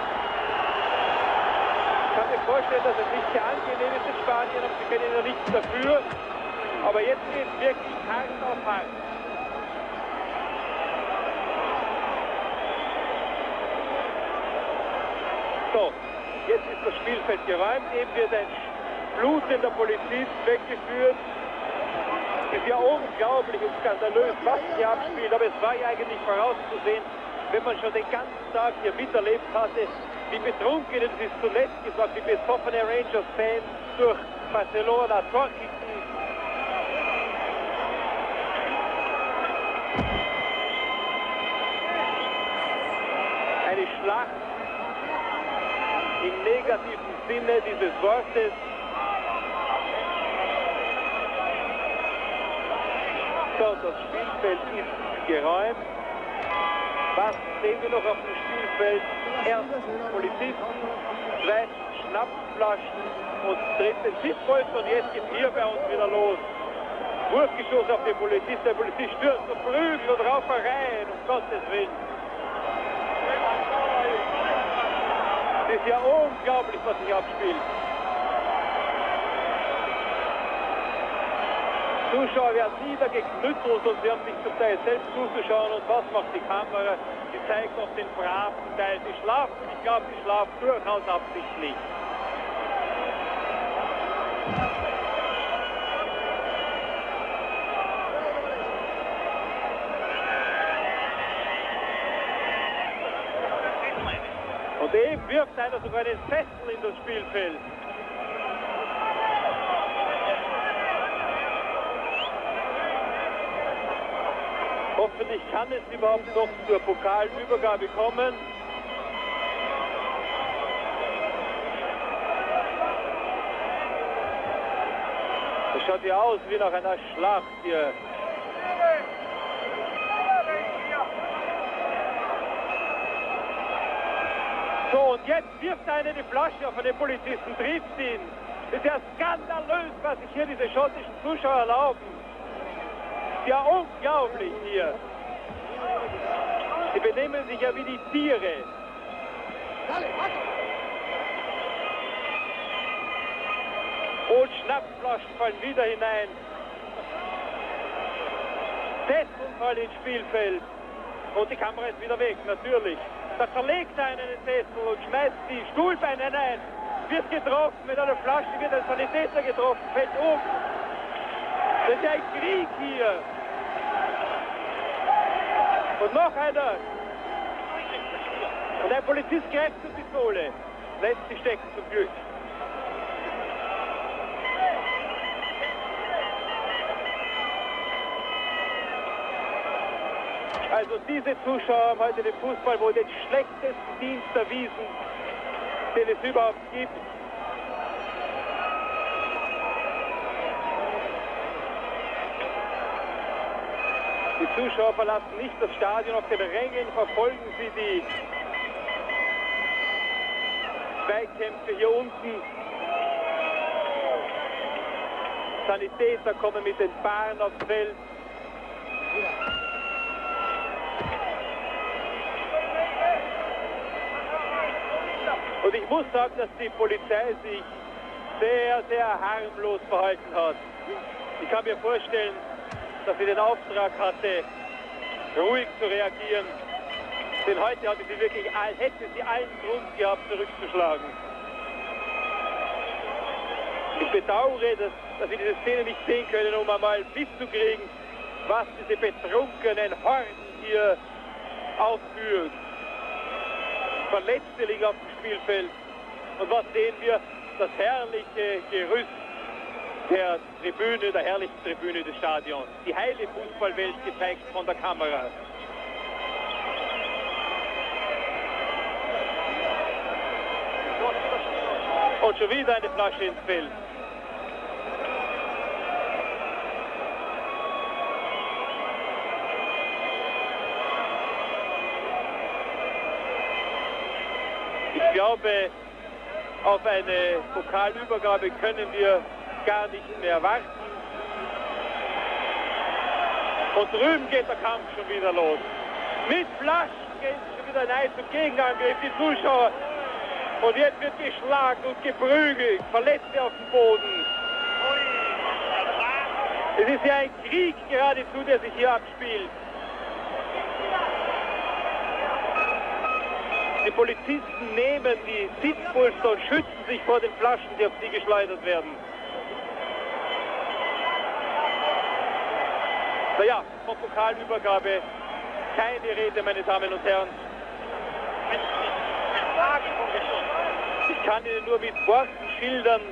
[SPEAKER 1] Ich kann mir vorstellen, dass es nicht sehr angenehm ist in Spanien, aber sie können ja nichts dafür. Aber jetzt geht es wirklich hart auf hart. So, jetzt ist das Spielfeld geräumt, eben wird ein blutender Polizist weggeführt. Ist ja unglaublich und skandalös, was hier abspielt, aber es war ja eigentlich vorauszusehen, wenn man schon den ganzen Tag hier miterlebt hatte, wie betrunken, das ist zuletzt gesagt, wie besoffene Rangers-Fans durch Barcelona torkelten. Eine Schlacht im negativen Sinne dieses Wortes. So, das Spielfeld ist geräumt. Was sehen wir noch auf dem Spielfeld? Erstens Polizisten, zweitens Schnapsflaschen und drittens Sitzpolster. Und jetzt geht hier bei uns wieder los. Wurfgeschoss auf den Polizist. Der Polizist stürzt und Prügel und Raufereien, um Gottes Willen. Es ist ja unglaublich, was sich abspielt. Zuschauer werden niedergeknüttelt und sie haben sich zum Teil selbst zuzuschauen. Und was macht die Kamera? Sie zeigt auf den braven Teil. Sie schlafen, ich glaube, sie schlafen durchaus absichtlich. Und eben wirft einer sogar einen Sessel in das Spielfeld. Hoffentlich kann es überhaupt noch zur Pokalübergabe kommen. Das schaut ja aus wie nach einer Schlacht hier. So, und jetzt wirft einer die Flasche auf einen Polizisten, trifft ihn. Das ist ja skandalös, was sich hier diese schottischen Zuschauer erlauben. Ja, unglaublich hier. Sie benehmen sich ja wie die Tiere. Und Schnapsflaschen fallen wieder hinein. Testunfall ins Spielfeld. Und die Kamera ist wieder weg, natürlich. Da zerlegt einer einen Sessel und schmeißt die Stuhlbeine hinein. Wird getroffen, mit einer Flasche wird ein Sanitäter getroffen, fällt um. Das ist ja ein Krieg hier. Und noch einer. Und ein Polizist greift zur Pistole. Lässt sie stecken zum Glück. Also diese Zuschauer haben heute den Fußball wohl den schlechtesten Dienst erwiesen, den es überhaupt gibt. Die Zuschauer verlassen nicht das Stadion, auf den Rängen verfolgen sie die Zweikämpfe hier unten. Sanitäter kommen mit den Bahnen aufs Feld. Und ich muss sagen, dass die Polizei sich sehr, sehr harmlos verhalten hat. Ich kann mir vorstellen, dass sie den Auftrag hatte, ruhig zu reagieren. Denn heute hätte sie allen Grund gehabt, zurückzuschlagen. Ich bedauere, dass wir diese Szene nicht sehen können, um einmal mitzukriegen, was diese betrunkenen Horden hier ausführen. Verletzte liegen auf dem Spielfeld. Und was sehen wir? Das herrliche Gerüst der Tribüne, der herrlichen Tribüne des Stadions. Die heile Fußballwelt gezeigt von der Kamera. Und schon wieder eine Flasche ins Feld. Ich glaube, auf eine Pokalübergabe können wir gar nicht mehr warten. Und drüben geht der Kampf schon wieder los. Mit Flaschen geht es schon wieder hinein zum Gegenangriff. Die Zuschauer. Und jetzt wird geschlagen und geprügelt. Verletzte auf dem Boden. Es ist ja ein Krieg geradezu, der sich hier abspielt. Die Polizisten nehmen die Sitzpolster und schützen sich vor den Flaschen, die auf sie geschleudert werden. Naja, von Pokalübergabe keine Rede, meine Damen und Herren. Ich kann Ihnen nur mit Worten schildern,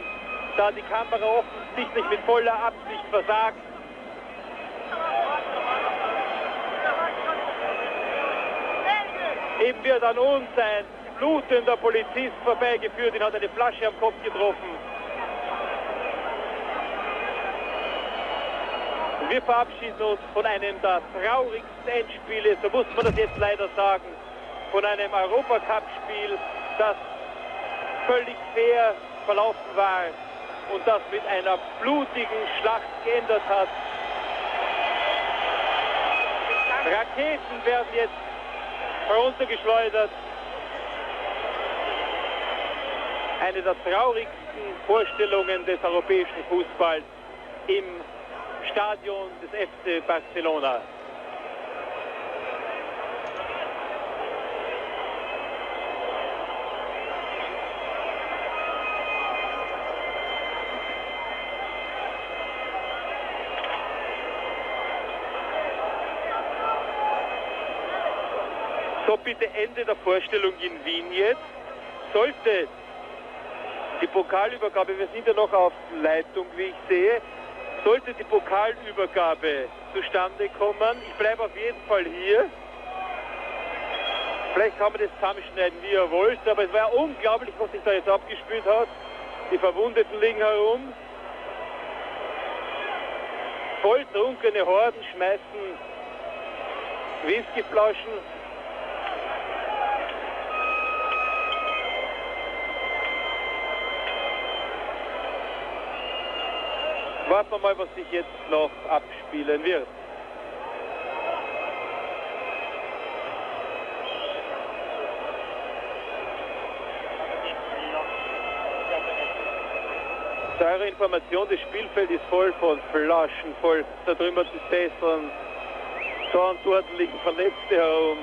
[SPEAKER 1] da die Kamera offensichtlich mit voller Absicht versagt. Eben wird an uns ein blutender Polizist vorbeigeführt, ihn hat eine Flasche am Kopf getroffen. Und wir verabschieden uns von einem der traurigsten Endspiele, so muss man das jetzt leider sagen, von einem Europacup-Spiel, das völlig fair verlaufen war und das mit einer blutigen Schlacht geändert hat. Raketen werden jetzt heruntergeschleudert. Eine der traurigsten Vorstellungen des europäischen Fußballs im Stadion des FC Barcelona. So, bitte Ende der Vorstellung in Wien jetzt. Sollte die Pokalübergabe, wir sind ja noch auf Leitung, wie ich sehe, sollte die Pokalübergabe zustande kommen, ich bleibe auf jeden Fall hier. Vielleicht kann man das zusammenschneiden, wie ihr wollt, aber es war ja unglaublich, was sich da jetzt abgespielt hat. Die Verwundeten liegen herum. Volltrunkene Horden schmeißen Whiskyflaschen. Warten wir mal, was sich jetzt noch abspielen wird. Zu eurer Information, das Spielfeld ist voll von Flaschen, voll zertrümmerten Sesseln, Zorn dort liegen Verletzte herum.